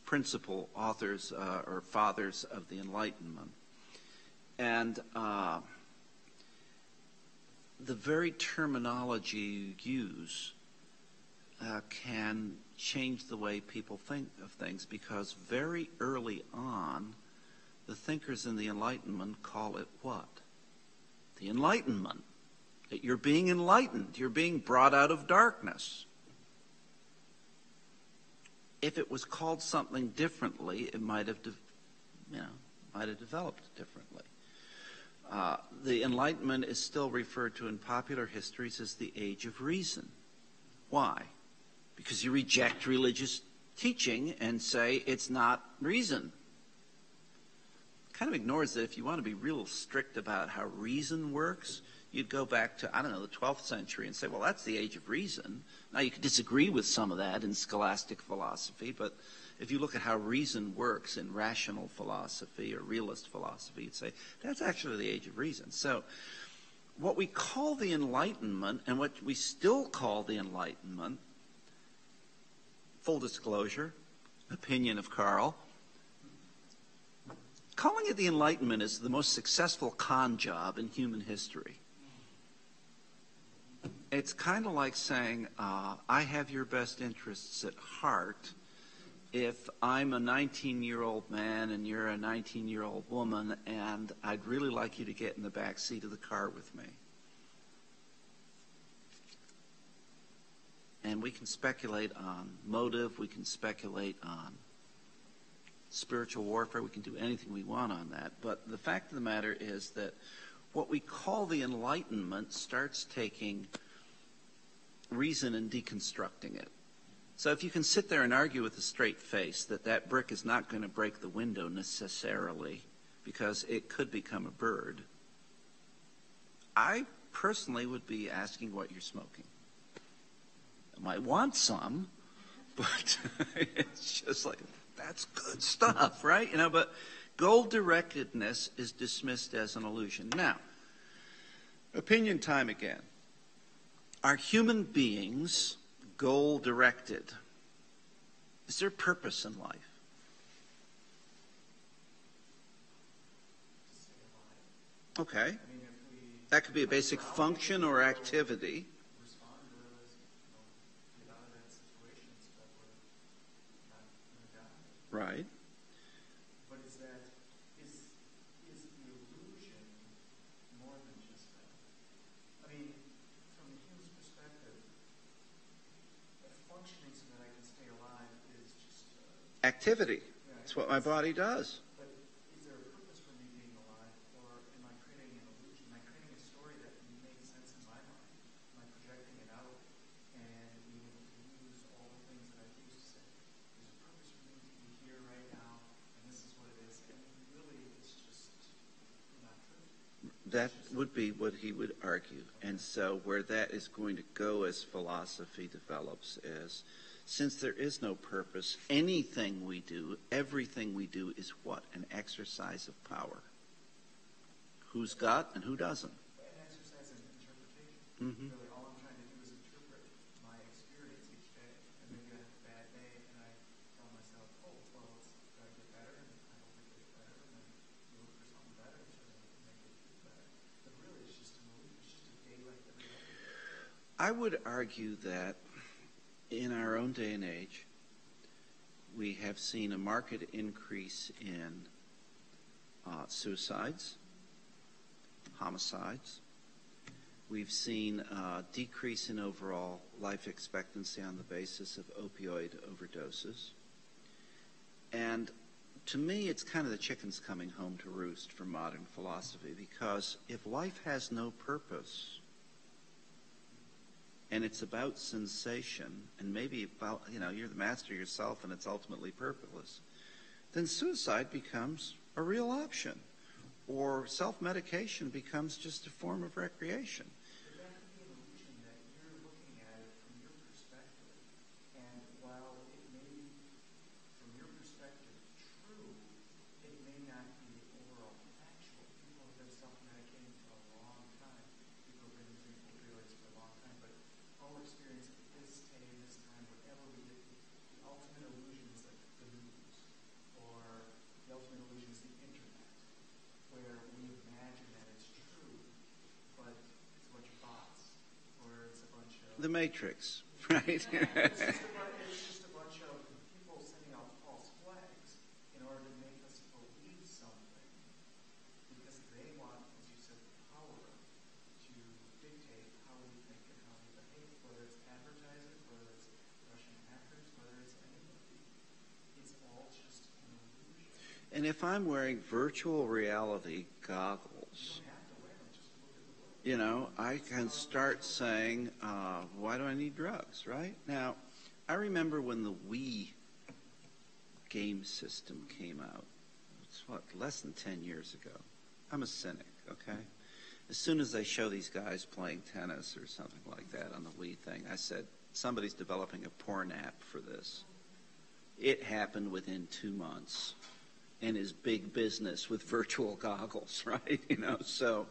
principal authors or fathers of the Enlightenment. And the very terminology you use can change the way people think of things, because very early on, the thinkers in the Enlightenment call it what? The Enlightenment. That you're being enlightened. You're being brought out of darkness. If it was called something differently, it might have developed differently. The Enlightenment is still referred to in popular histories as the Age of Reason. Why? Because you reject religious teaching and say it's not reason. Kind of ignores that if you want to be real strict about how reason works, you'd go back to, the 12th century and say, well, that's the Age of Reason. Now, you could disagree with some of that in scholastic philosophy, but if you look at how reason works in rational philosophy or realist philosophy, you'd say, that's actually the Age of Reason. So what we call the Enlightenment, and what we still call the Enlightenment, full disclosure, opinion of Carl, calling it the Enlightenment is the most successful con job in human history. It's kind of like saying, I have your best interests at heart if I'm a 19-year-old man and you're a 19-year-old woman, and I'd really like you to get in the back seat of the car with me. And we can speculate on motive, we can speculate on spiritual warfare, we can do anything we want on that. But the fact of the matter is that what we call the Enlightenment starts taking reason and deconstructing it. So if you can sit there and argue with a straight face that that brick is not going to break the window necessarily because it could become a bird, I personally would be asking what you're smoking. I might want some, but it's just like, that's good stuff, right? But goal-directedness is dismissed as an illusion. Now, opinion time again. Are human beings goal-directed? Is there purpose in life? Okay. That could be a basic function or activity. Right. But is the illusion more than just that? From the human's perspective, functioning so that I can stay alive is just activity. Yeah. It's what my body does. But is there a purpose for me being alive, or am I creating an illusion? Am I creating a story that makes sense in my mind? Am I projecting it out and being able to use all the things that I used to say? There's a purpose for me to be here right now, and this is what it is. And really, it's just not true. That would be what he would argue. And so where that is going to go as philosophy develops is, since there is no purpose, anything we do, everything we do is what? An exercise of power. Who's got and who doesn't? An exercise in interpretation. Mm-hmm. Really, all I'm trying to do is interpret my experience each day. And maybe I have a bad day, and I tell myself, oh, well, it's got to get better, and I hope it gets better, and then you look for something better, and try to make it better. But really, it's just a day like every other. I would argue that in our own day and age, we have seen a marked increase in suicides, homicides. We've seen a decrease in overall life expectancy on the basis of opioid overdoses. And to me, it's kind of the chickens coming home to roost for modern philosophy, because if life has no purpose, and it's about sensation, and maybe about, you're the master yourself and it's ultimately purposeless, then suicide becomes a real option. Or self-medication becomes just a form of recreation. But that could be an illusion that you're looking at it from your perspective. And while it may be, from your perspective, true, it may not be overall factual. People have been self-medicating for a long time. People have been using opioids for a long time. But our experience at this day, this time, whatever we did, the ultimate illusion is like the news, or the ultimate illusion is the internet, where we imagine that it's true, but it's a bunch of bots, or it's a bunch of... The Matrix, right? It's just a bunch of people sending out false flags in order to make us believe something, because they want, as you said, power to dictate how we think and how we behave, whether it's advertisers, whether it's Russian hackers, whether it's anybody. It's all just an illusion. And if I'm wearing virtual reality goggles, I can start saying, why do I need drugs, right? Now, I remember when the Wii game system came out. It's less than 10 years ago. I'm a cynic, okay? As soon as they show these guys playing tennis or something like that on the Wii thing, I said, somebody's developing a porn app for this. It happened within 2 months and is big business with virtual goggles, right? So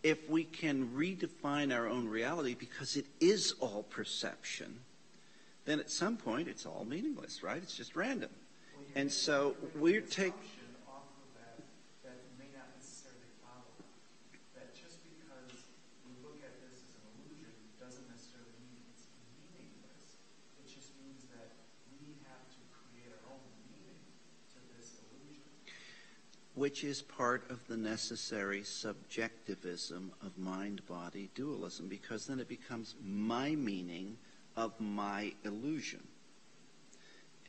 if we can redefine our own reality, because it is all perception, then at some point it's all meaningless, right? It's just random. And so we're taking... off of that may not necessarily follow. That just because we look at this as an illusion doesn't necessarily mean it's meaningless. It just means that we have to create our own meaning to this illusion. Which is part of the necessary subjectivism of mind-body dualism, because then it becomes my meaning of my illusion.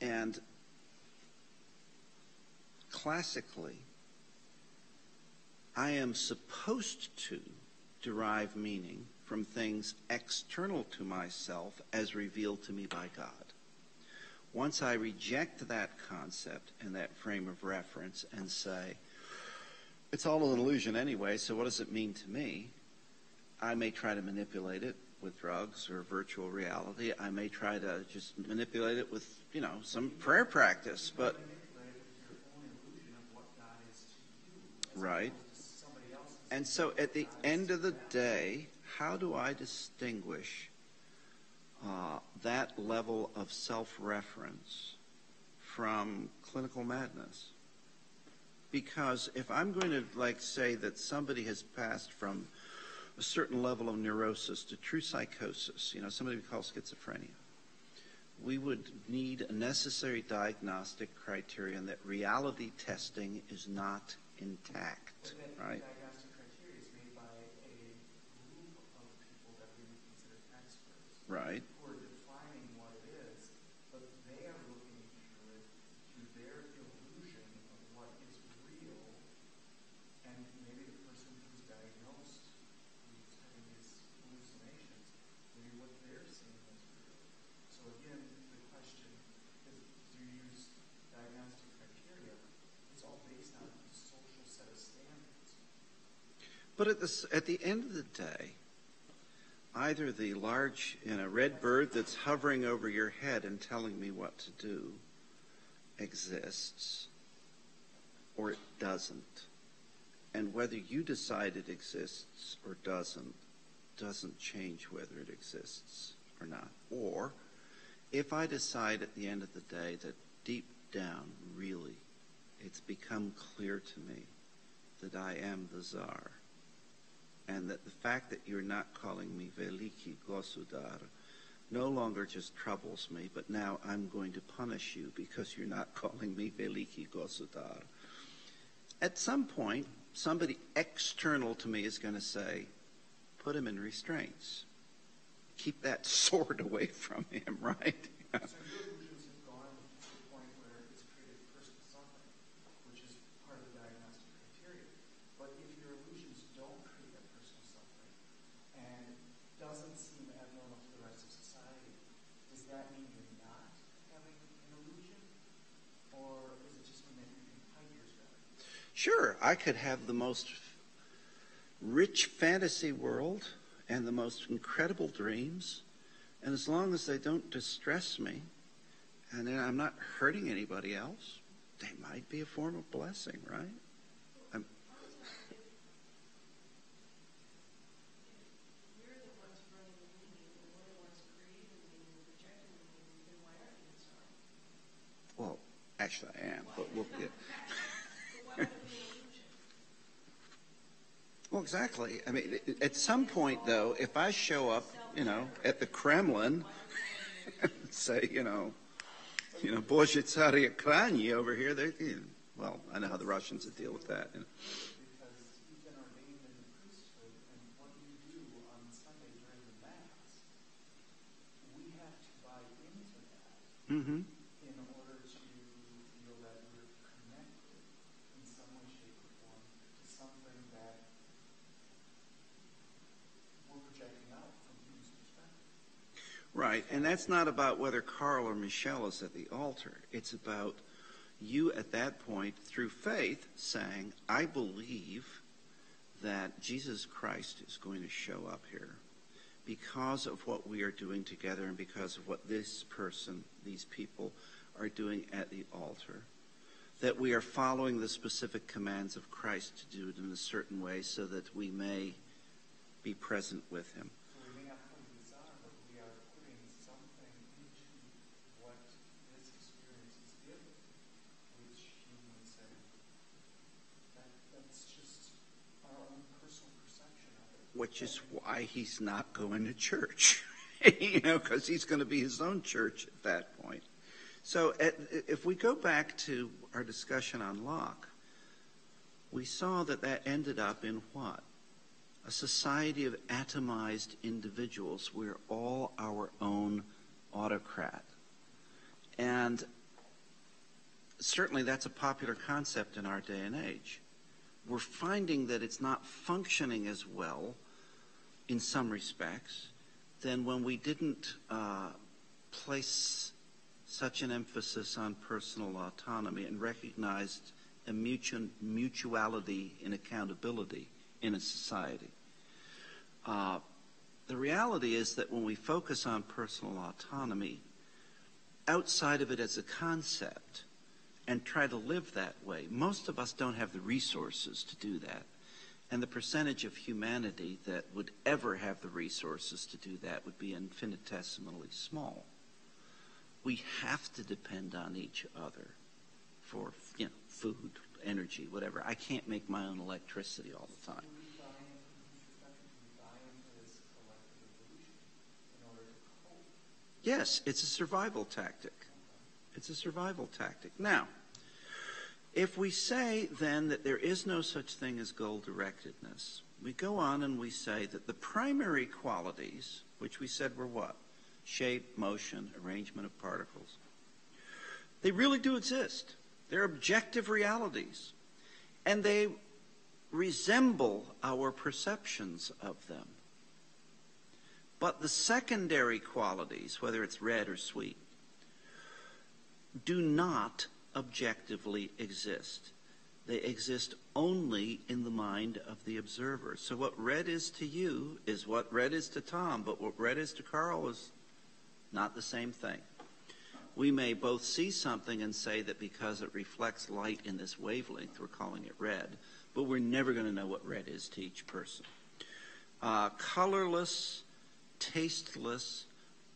And classically, I am supposed to derive meaning from things external to myself as revealed to me by God. Once I reject that concept and that frame of reference and say, it's all an illusion anyway, so what does it mean to me? I may try to manipulate it with drugs or virtual reality. I may try to just manipulate it with, some prayer practice, but... Right. And so at the end of the day, how do I distinguish that level of self-reference from clinical madness? Because if I'm going to, say that somebody has passed from a certain level of neurosis to true psychosis, somebody we call schizophrenia, we would need a necessary diagnostic criterion that reality testing is not intact, right? That diagnostic criteria is made by a group of people that we would consider experts. Right. Who are defining what it is, but they are looking through it through their illusion But at the end of the day, either the large, red bird that's hovering over your head and telling me what to do exists, or it doesn't. And whether you decide it exists or doesn't change whether it exists or not. Or if I decide at the end of the day that deep down, really, it's become clear to me that I am the Tsar, and that the fact that you're not calling me Veliki Gosudar no longer just troubles me, but now I'm going to punish you because you're not calling me Veliki Gosudar. At some point, somebody external to me is going to say, put him in restraints. Keep that sword away from him, right? So your illusions have gone to the point where it's created personal suffering, which is part of the diagnostic criteria. But if your illusions don't create that personal suffering and doesn't seem abnormal to the rest of society, does that mean you're not having an illusion? Or is it just mean that you can hide yourself? Sure, I could have the most rich fantasy world and the most incredible dreams, and as long as they don't distress me and then I'm not hurting anybody else, they might be a form of blessing, right? If we're the ones running the meaning, and we're the ones creating the meaning and rejecting the meaning, then why aren't you sorry? Well, actually I am, but we'll get... Why would it be an illusion? Well, exactly. I mean, at some point, though, if I show up, at the Kremlin and say, Боже царь Крайний over here, well, I know how the Russians would deal with that. Because you've been ordained in the priesthood, and what you do on Sunday during the Mass, we have to buy into that in order to feel that we're connected in some way, shape, or form to something that we're projecting out from whose perspective. Right, and that's not about whether Carl or Michelle is at the altar. It's about you at that point, through faith, saying, I believe that Jesus Christ is going to show up here because of what we are doing together and because of what this person, these people, are doing at the altar. That we are following the specific commands of Christ to do it in a certain way so that we may be present with him. So we may not put it aside, but we are putting something into what this experience is giving, which you would say that's just our own personal perception of it. Which is why he's not going to church, because he's going to be his own church at that point. So if we go back to our discussion on Locke, we saw that ended up in what? A society of atomized individuals. We're all our own autocrat. And certainly that's a popular concept in our day and age. We're finding that it's not functioning as well in some respects than when we didn't place such an emphasis on personal autonomy and recognized a mutuality in accountability in a society. The reality is that when we focus on personal autonomy, outside of it as a concept, and try to live that way, most of us don't have the resources to do that. And the percentage of humanity that would ever have the resources to do that would be infinitesimally small. We have to depend on each other for, food, energy, whatever. I can't make my own electricity all the time. Yes, it's a survival tactic. It's a survival tactic. Now, if we say then that there is no such thing as goal-directedness, we go on and we say that the primary qualities, which we said were what? Shape, motion, arrangement of particles. They really do exist. They're objective realities. And they resemble our perceptions of them. But the secondary qualities, whether it's red or sweet, do not objectively exist. They exist only in the mind of the observer. So what red is to you is what red is to Tom, but what red is to Carl is not the same thing. We may both see something and say that because it reflects light in this wavelength, we're calling it red, but we're never going to know what red is to each person. Colorless, tasteless,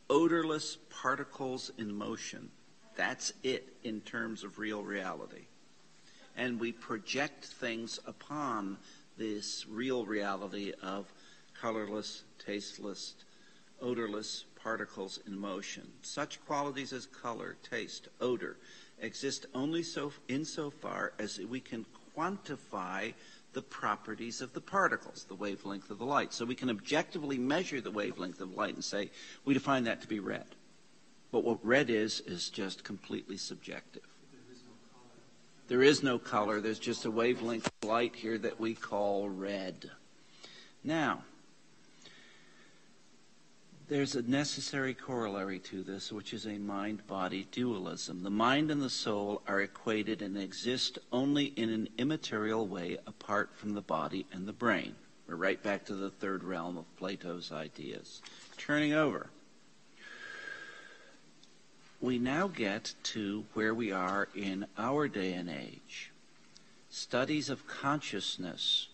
odorless particles in motion. That's it in terms of real reality. And we project things upon this real reality of colorless, tasteless, odorless particles in motion. Such qualities as color, taste, odor exist only insofar as we can quantify the properties of the particles, the wavelength of the light. So we can objectively measure the wavelength of light and say, we define that to be red. But what red is just completely subjective. There is no color. There's just a wavelength of light here that we call red. Now, there's a necessary corollary to this, which is a mind-body dualism. The mind and the soul are equated and exist only in an immaterial way apart from the body and the brain. We're right back to the third realm of Plato's ideas. Turning over. We now get to where we are in our day and age. Studies of consciousness.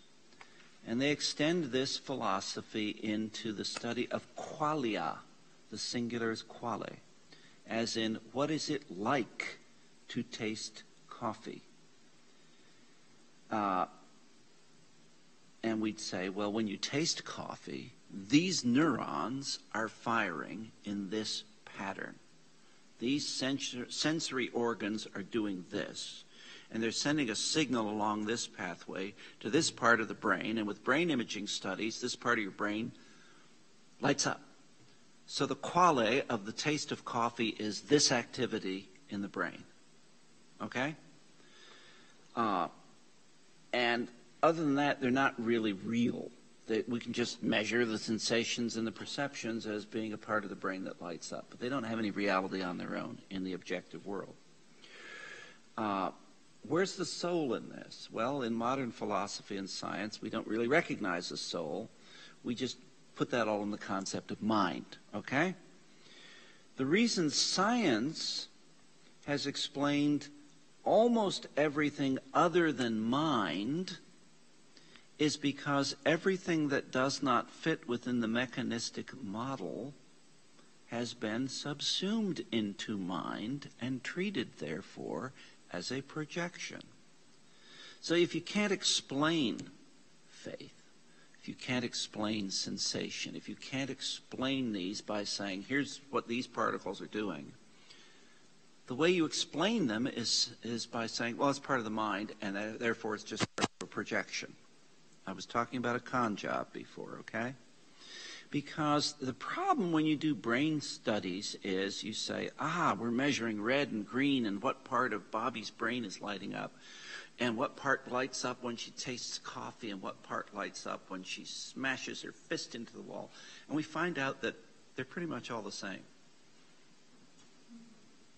And they extend this philosophy into the study of qualia. The singular is quale. As in, what is it like to taste coffee? And we'd say, well, when you taste coffee, these neurons are firing in this pattern. These sensory organs are doing this. And they're sending a signal along this pathway to this part of the brain. And with brain imaging studies, this part of your brain lights up. So the quale of the taste of coffee is this activity in the brain. Okay? And other than that, they're not really real. We can just measure the sensations and the perceptions as being a part of the brain that lights up. But they don't have any reality on their own in the objective world. Where's the soul in this? Well, in modern philosophy and science, we don't really recognize the soul. We just put that all in the concept of mind, okay? The reason science has explained almost everything other than mind is because everything that does not fit within the mechanistic model has been subsumed into mind and treated, therefore, as a projection. So if you can't explain faith, if you can't explain sensation, if you can't explain these by saying, here's what these particles are doing, the way you explain them is by saying, well, it's part of the mind, and therefore it's just a projection. I was talking about a con job before, okay? Because the problem when you do brain studies is you say, we're measuring red and green and what part of Bobby's brain is lighting up and what part lights up when she tastes coffee and what part lights up when she smashes her fist into the wall. And we find out that they're pretty much all the same.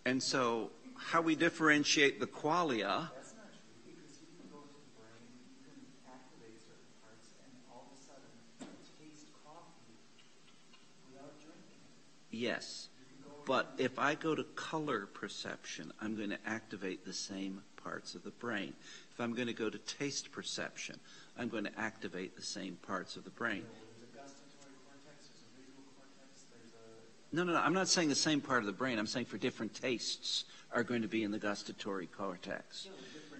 And so how we differentiate the qualia... That's not true, because you can go to the brain, you can activate certain parts, and all of a sudden taste coffee without drinking it. Yes, but if I go to color perception, I'm going to activate the same parts of the brain. If I'm going to go to taste perception, I'm going to activate the same parts of the brain. There's a gustatory cortex, there's a visual cortex, there's a... No, I'm not saying the same part of the brain. I'm saying for different tastes are going to be in the gustatory cortex.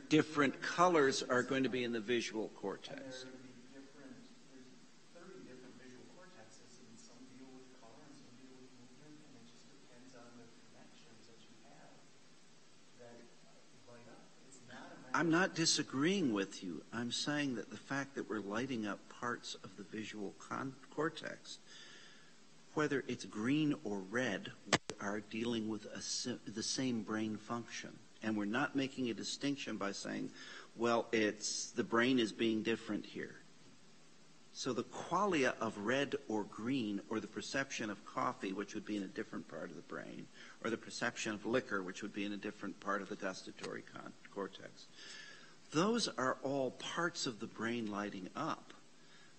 Different colors are going to be in the visual cortex. There are going to be different, there's 30 different visual cortexes, and some deal with color and some deal with movement, and it just depends on the connections that you have that light up. It's not a... I'm not disagreeing with you. I'm saying that the fact that we're lighting up parts of the visual cortex, whether it's green or red, we are dealing with the same brain function. And we're not making a distinction by saying, well, the brain is being different here. So the qualia of red or green, or the perception of coffee, which would be in a different part of the brain, or the perception of liquor, which would be in a different part of the gustatory cortex, those are all parts of the brain lighting up.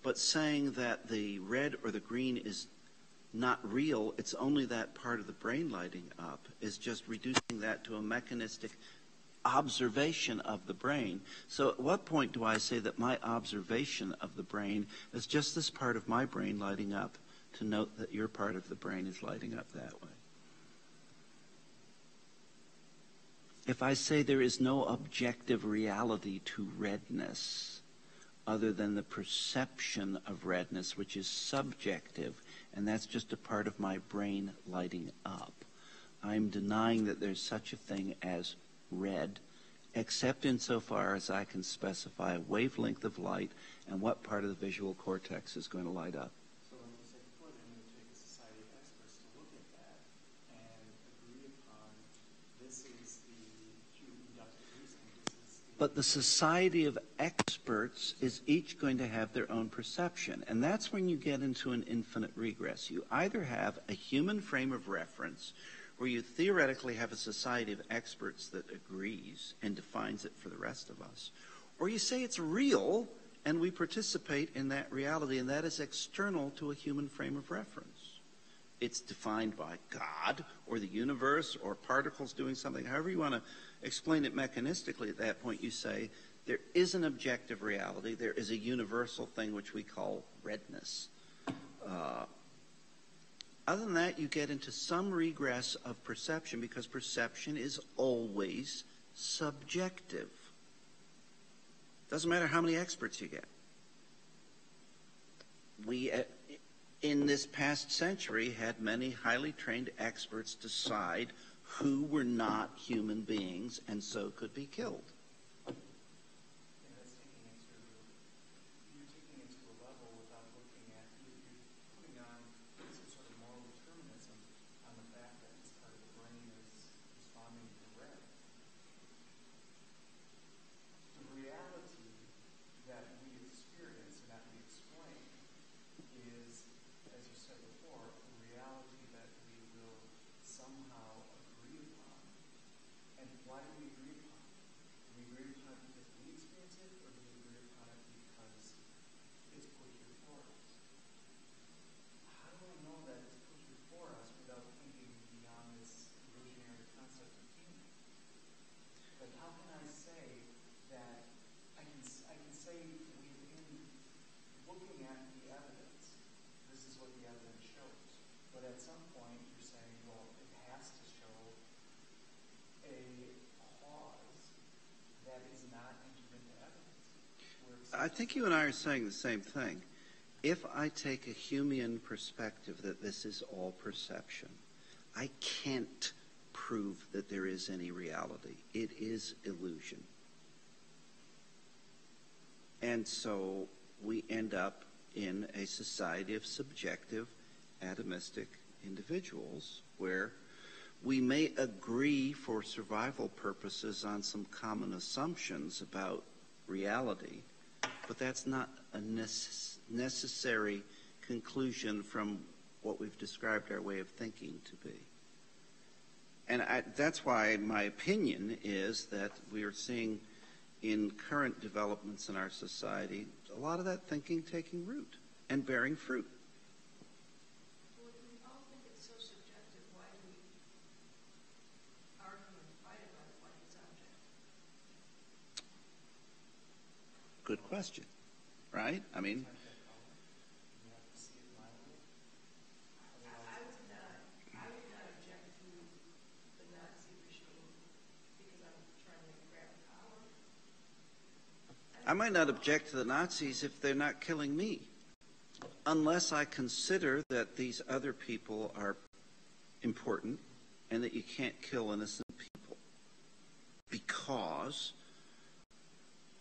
But saying that the red or the green is not real, it's only that part of the brain lighting up, is just reducing that to a mechanistic observation of the brain. So at what point do I say that my observation of the brain is just this part of my brain lighting up to note that your part of the brain is lighting up that way? If I say there is no objective reality to redness other than the perception of redness, which is subjective, and that's just a part of my brain lighting up, I'm denying that there's such a thing as red, except insofar as I can specify a wavelength of light and what part of the visual cortex is going to light up. So when you say before, then you would take a society of experts to look at that and agree upon this is the true inductive reasoning. But the society of experts is each going to have their own perception, and that's when you get into an infinite regress. You either have a human frame of reference where you theoretically have a society of experts that agrees and defines it for the rest of us, or you say it's real and we participate in that reality, and that is external to a human frame of reference. It's defined by God or the universe or particles doing something. However you want to explain it mechanistically, at that point you say there is an objective reality, there is a universal thing which we call redness. Other than that, you get into some regress of perception, because perception is always subjective. Doesn't matter how many experts you get. We, in this past century, had many highly trained experts decide who were not human beings and so could be killed. I think you and I are saying the same thing. If I take a Humean perspective that this is all perception, I can't prove that there is any reality. It is illusion. And so we end up in a society of subjective, atomistic individuals where we may agree for survival purposes on some common assumptions about reality, but that's not a necessary conclusion from what we've described our way of thinking to be. And that's why my opinion is that we are seeing in current developments in our society a lot of that thinking taking root and bearing fruit. Well, if we all think it's so subjective, why do we argue and fight about it like it's object? Good question, right? I mean, I would not object to the Nazi regime because I'm trying to grab power. I might not object to the Nazis if they're not killing me, unless I consider that these other people are important and that you can't kill innocent people because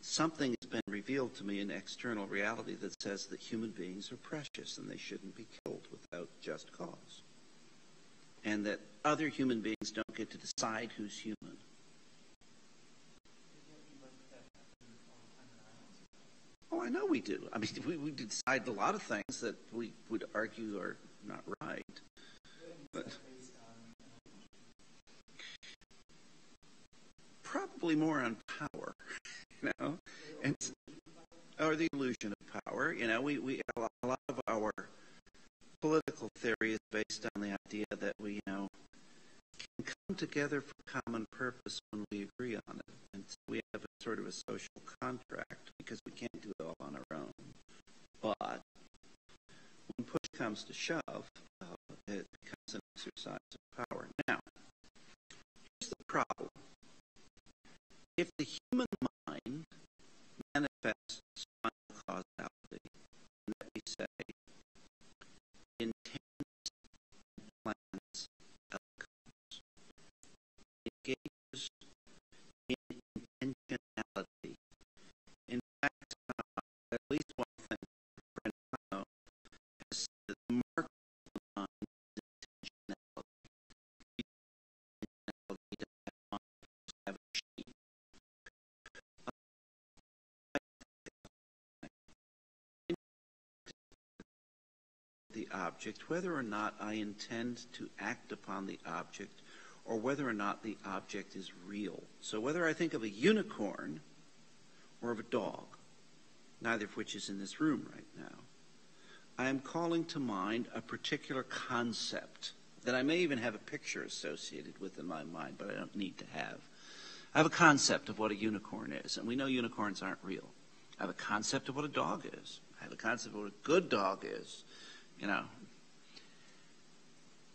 something has been revealed to me in external reality that says that human beings are precious and they shouldn't be killed without just cause, and that other human beings don't get to decide who's human. Oh, I know we do. I mean, we decide a lot of things that we would argue are not right. But probably more on power. you know, and or the illusion of power. You know, we a lot of our political theory is based on the idea that we, you know, can come together for common purpose when we agree on it, and so we have a sort of a social contract because we can't do it all on our own. But when push comes to shove, it becomes an exercise of power. Now, here's the problem. If the human mind manifests final causality, and that we say intends and plans outcomes, it engages in intentionality. In fact, at least one thing Brent has said that the mark of the mind is intentionality. Intentionality to have a sheep. The object, whether or not I intend to act upon the object, or whether or not the object is real. So whether I think of a unicorn or of a dog, neither of which is in this room right now, I am calling to mind a particular concept that I may even have a picture associated with in my mind, but I don't need to have. I have a concept of what a unicorn is, and we know unicorns aren't real. I have a concept of what a dog is. I have a concept of what a good dog is. You know,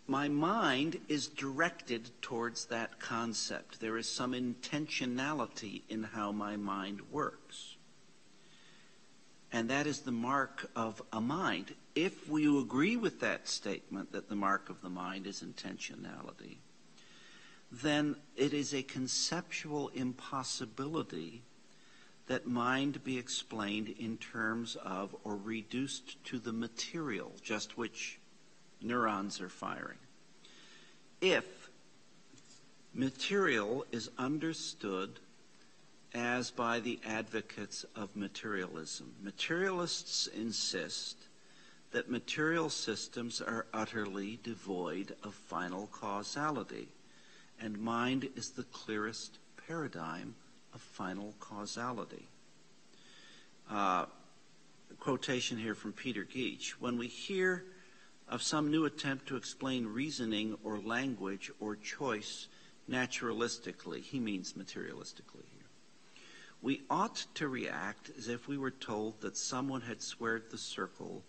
my mind is directed towards that concept. There is some intentionality in how my mind works. And that is the mark of a mind. If we agree with that statement that the mark of the mind is intentionality, then it is a conceptual impossibility that mind be explained in terms of or reduced to the material just which neurons are firing. If material is understood as by the advocates of materialism, materialists insist that material systems are utterly devoid of final causality, and mind is the clearest paradigm of final causality. A quotation here from Peter Geach. When we hear of some new attempt to explain reasoning or language or choice naturalistically, he means materialistically here, we ought to react as if we were told that someone had squared the circle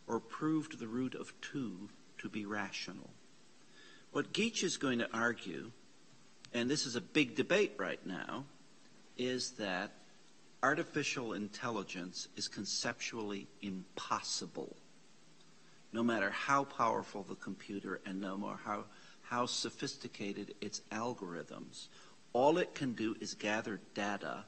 or proved the root of 2 to be rational. What Geach is going to argue, and this is a big debate right now, is that artificial intelligence is conceptually impossible, no matter how powerful the computer and no matter how sophisticated its algorithms. All it can do is gather data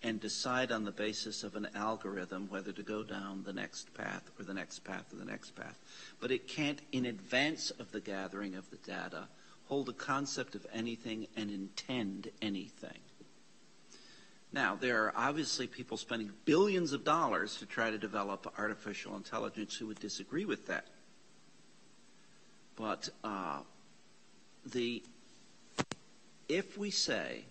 and decide on the basis of an algorithm whether to go down the next path or the next path or the next path. But it can't, in advance of the gathering of the data, hold a concept of anything and intend anything. Now, there are obviously people spending billions of dollars to try to develop artificial intelligence who would disagree with that. But if we say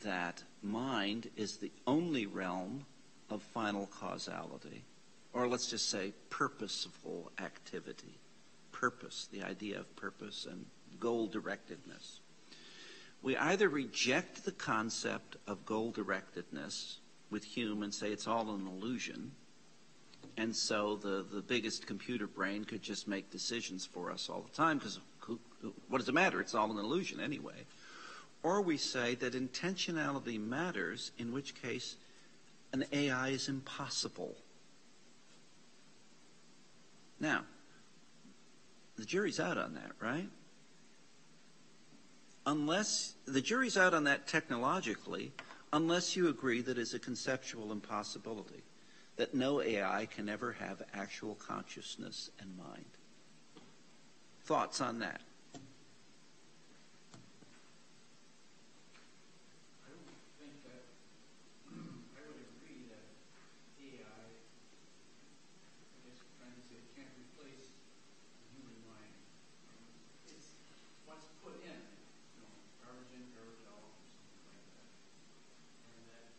that mind is the only realm of final causality, or let's just say purposeful activity, purpose, the idea of purpose and goal-directedness, we either reject the concept of goal-directedness with Hume and say it's all an illusion, and so the biggest computer brain could just make decisions for us all the time, because what does it matter? It's all an illusion anyway. Or we say that intentionality matters, in which case an AI is impossible. Now, the jury's out on that, right? Unless the jury's out on that technologically, unless you agree that it's a conceptual impossibility, that no AI can ever have actual consciousness and mind. Thoughts on that? I don't think that I would agree that AI, I guess I'm trying to say, can't replace the human mind. It's what's put in, garbage in, garbage out, or something like that. And that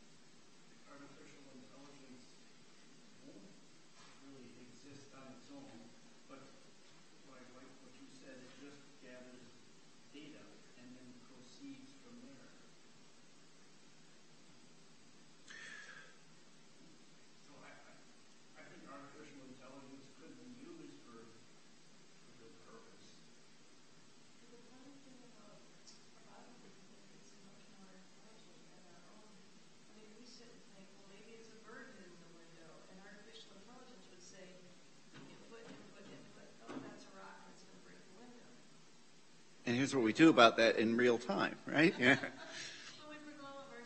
here's what we do about that in real time, right? Yeah. Well, we bring all of our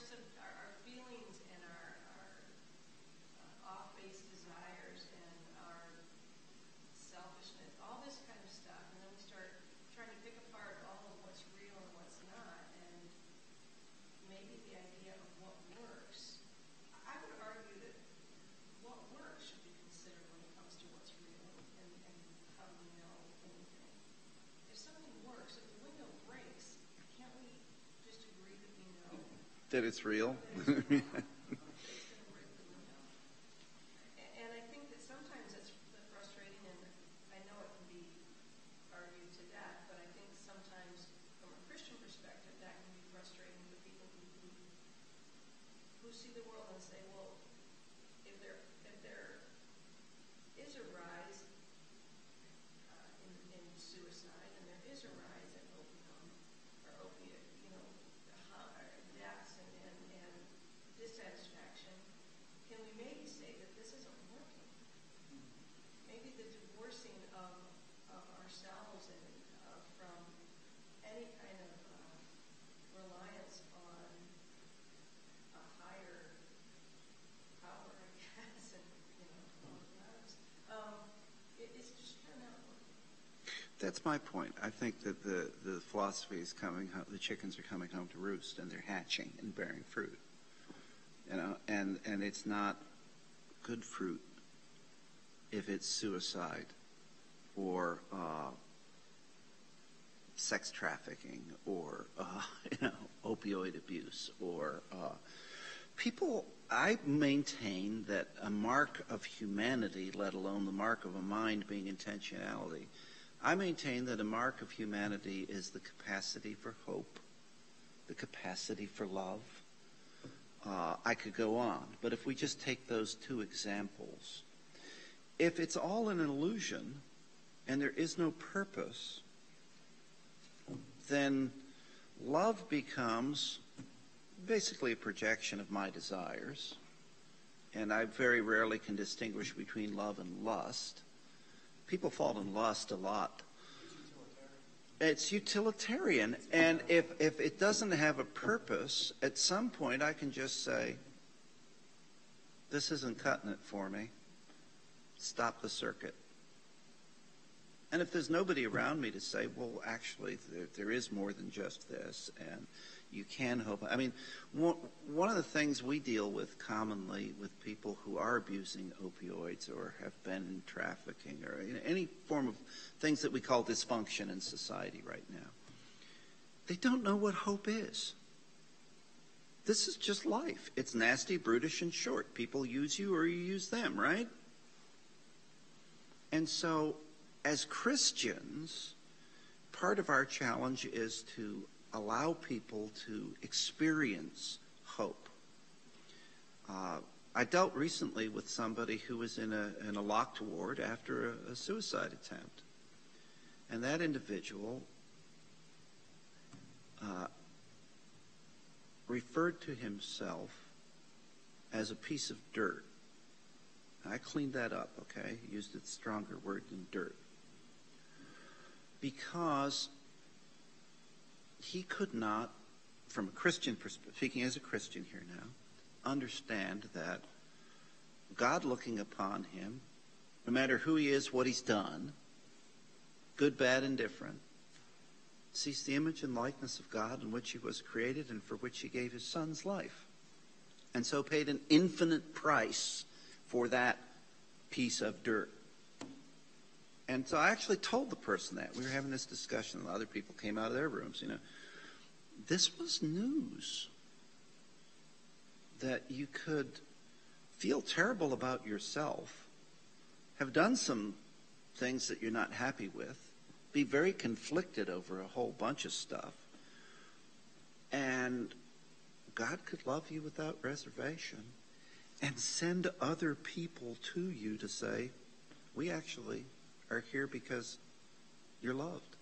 feelings and our off-base desires and our selfishness, all this kind of stuff, and then we start trying to pick apart all of what's real and what's not, and maybe the idea of what works. I would argue that what works should be considered when it comes to what's real and how do we know anything. If something works, if the window breaks, can't we just agree that we know That it's real. it's going to break the window? And I think that sometimes it's frustrating, and I know it can be argued to death, but I think sometimes from a Christian perspective that can be frustrating for people who see the world and say, well, if there is a rise in suicide, and there is a rise in opiate, deaths and dissatisfaction, can we maybe say that this isn't working? Maybe the divorcing of ourselves and from any kind of reliance on a higher power, I guess, and it's just kind of not working. That's my point. I think that the philosophy is coming home, the chickens are coming home to roost, and they're hatching and bearing fruit. And it's not good fruit if it's suicide or sex trafficking or opioid abuse or people. I maintain that a mark of humanity, let alone the mark of a mind being intentionality, I maintain that a mark of humanity is the capacity for hope, the capacity for love. I could go on, but if we just take those two examples, if it's all an illusion and there is no purpose, then love becomes basically a projection of my desires, and I very rarely can distinguish between love and lust. People fall in lust a lot. It's utilitarian, and if it doesn't have a purpose, at some point I can just say, this isn't cutting it for me. Stop the circuit. And if there's nobody around me to say, well, actually, there is more than just this, and you can hope. I mean, one of the things we deal with commonly with people who are abusing opioids or have been in trafficking or any form of things that we call dysfunction in society right now, they don't know what hope is. This is just life. It's nasty, brutish, and short. People use you or you use them, right? And so, as Christians, part of our challenge is to allow people to experience hope. I dealt recently with somebody who was in a locked ward after a suicide attempt. And that individual referred to himself as a piece of dirt. I cleaned that up, okay? Used a stronger word than dirt. Because he could not, from a Christian perspective, speaking as a Christian here now, understand that God looking upon him, no matter who he is, what he's done, good, bad, indifferent, sees the image and likeness of God in which he was created and for which he gave his son's life. And so paid an infinite price for that piece of dirt. And so I actually told the person that. We were having this discussion, and other people came out of their rooms, This was news. That you could feel terrible about yourself, have done some things that you're not happy with, be very conflicted over a whole bunch of stuff, and God could love you without reservation and send other people to you to say, we actually are here because you're loved.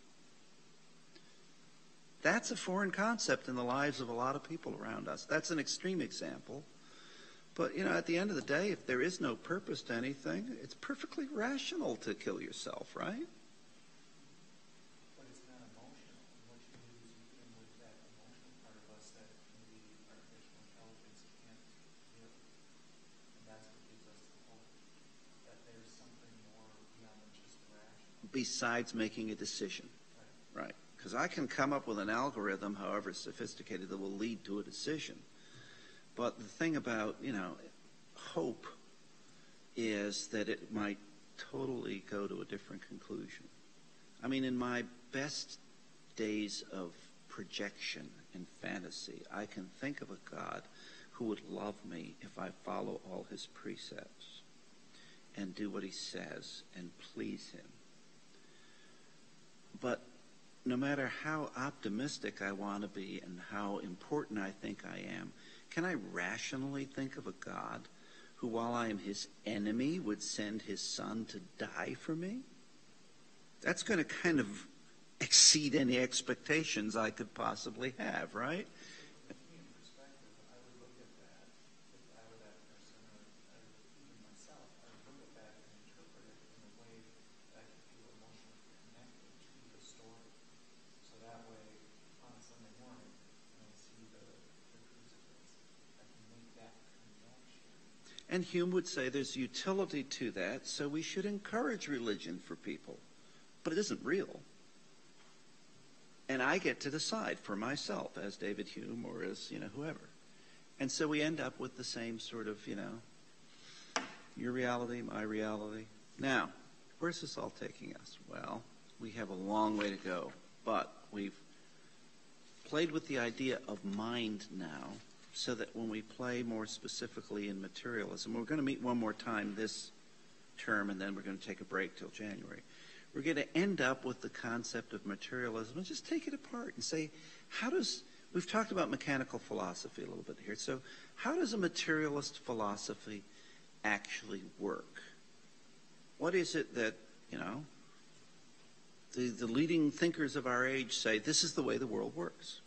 That's a foreign concept in the lives of a lot of people around us. That's an extreme example. But, at the end of the day, if there is no purpose to anything, it's perfectly rational to kill yourself, right? But it's not emotional. What besides making a decision, right? Because I can come up with an algorithm, however sophisticated, that will lead to a decision. But the thing about, hope is that it might totally go to a different conclusion. I mean, in my best days of projection and fantasy, I can think of a God who would love me if I follow all his precepts and do what he says and please him. But no matter how optimistic I want to be and how important I think I am, can I rationally think of a God who, while I am his enemy, would send his son to die for me? That's going to kind of exceed any expectations I could possibly have, right? And Hume would say there's utility to that, so we should encourage religion for people. But it isn't real. And I get to decide for myself, as David Hume or as, whoever. And so we end up with the same sort of, your reality, my reality. Now, where's this all taking us? Well, we have a long way to go, but we've played with the idea of mind now, so that when we play more specifically in materialism, we're going to meet one more time this term, and then we're going to take a break till January. We're going to end up with the concept of materialism and just take it apart and say, we've talked about mechanical philosophy a little bit here, so how does a materialist philosophy actually work? What is it that, the leading thinkers of our age say, this is the way the world works?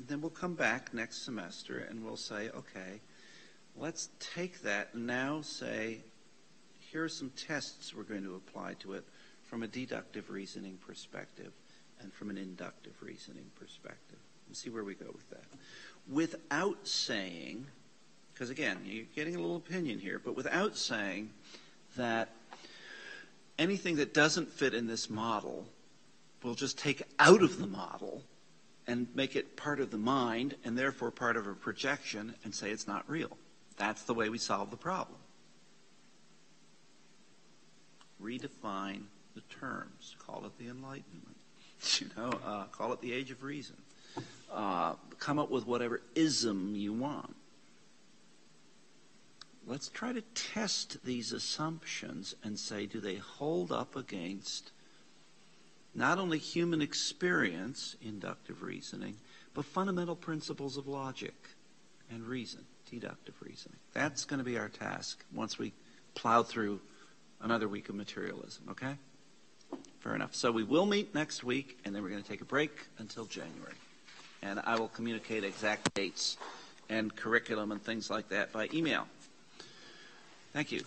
Then we'll come back next semester and we'll say, okay, let's take that and now say, here are some tests we're going to apply to it from a deductive reasoning perspective and from an inductive reasoning perspective. And see where we go with that. Without saying, because again, you're getting a little opinion here, but without saying that anything that doesn't fit in this model we'll just take out of the model and make it part of the mind and therefore part of a projection and say it's not real. That's the way we solve the problem. Redefine the terms. Call it the Enlightenment. Call it the Age of Reason. Come up with whatever ism you want. Let's try to test these assumptions and say, do they hold up against not only human experience, inductive reasoning, but fundamental principles of logic and reason, deductive reasoning. That's going to be our task once we plow through another week of materialism, okay? Fair enough. So we will meet next week, and then we're going to take a break until January. And I will communicate exact dates and curriculum and things like that by email. Thank you.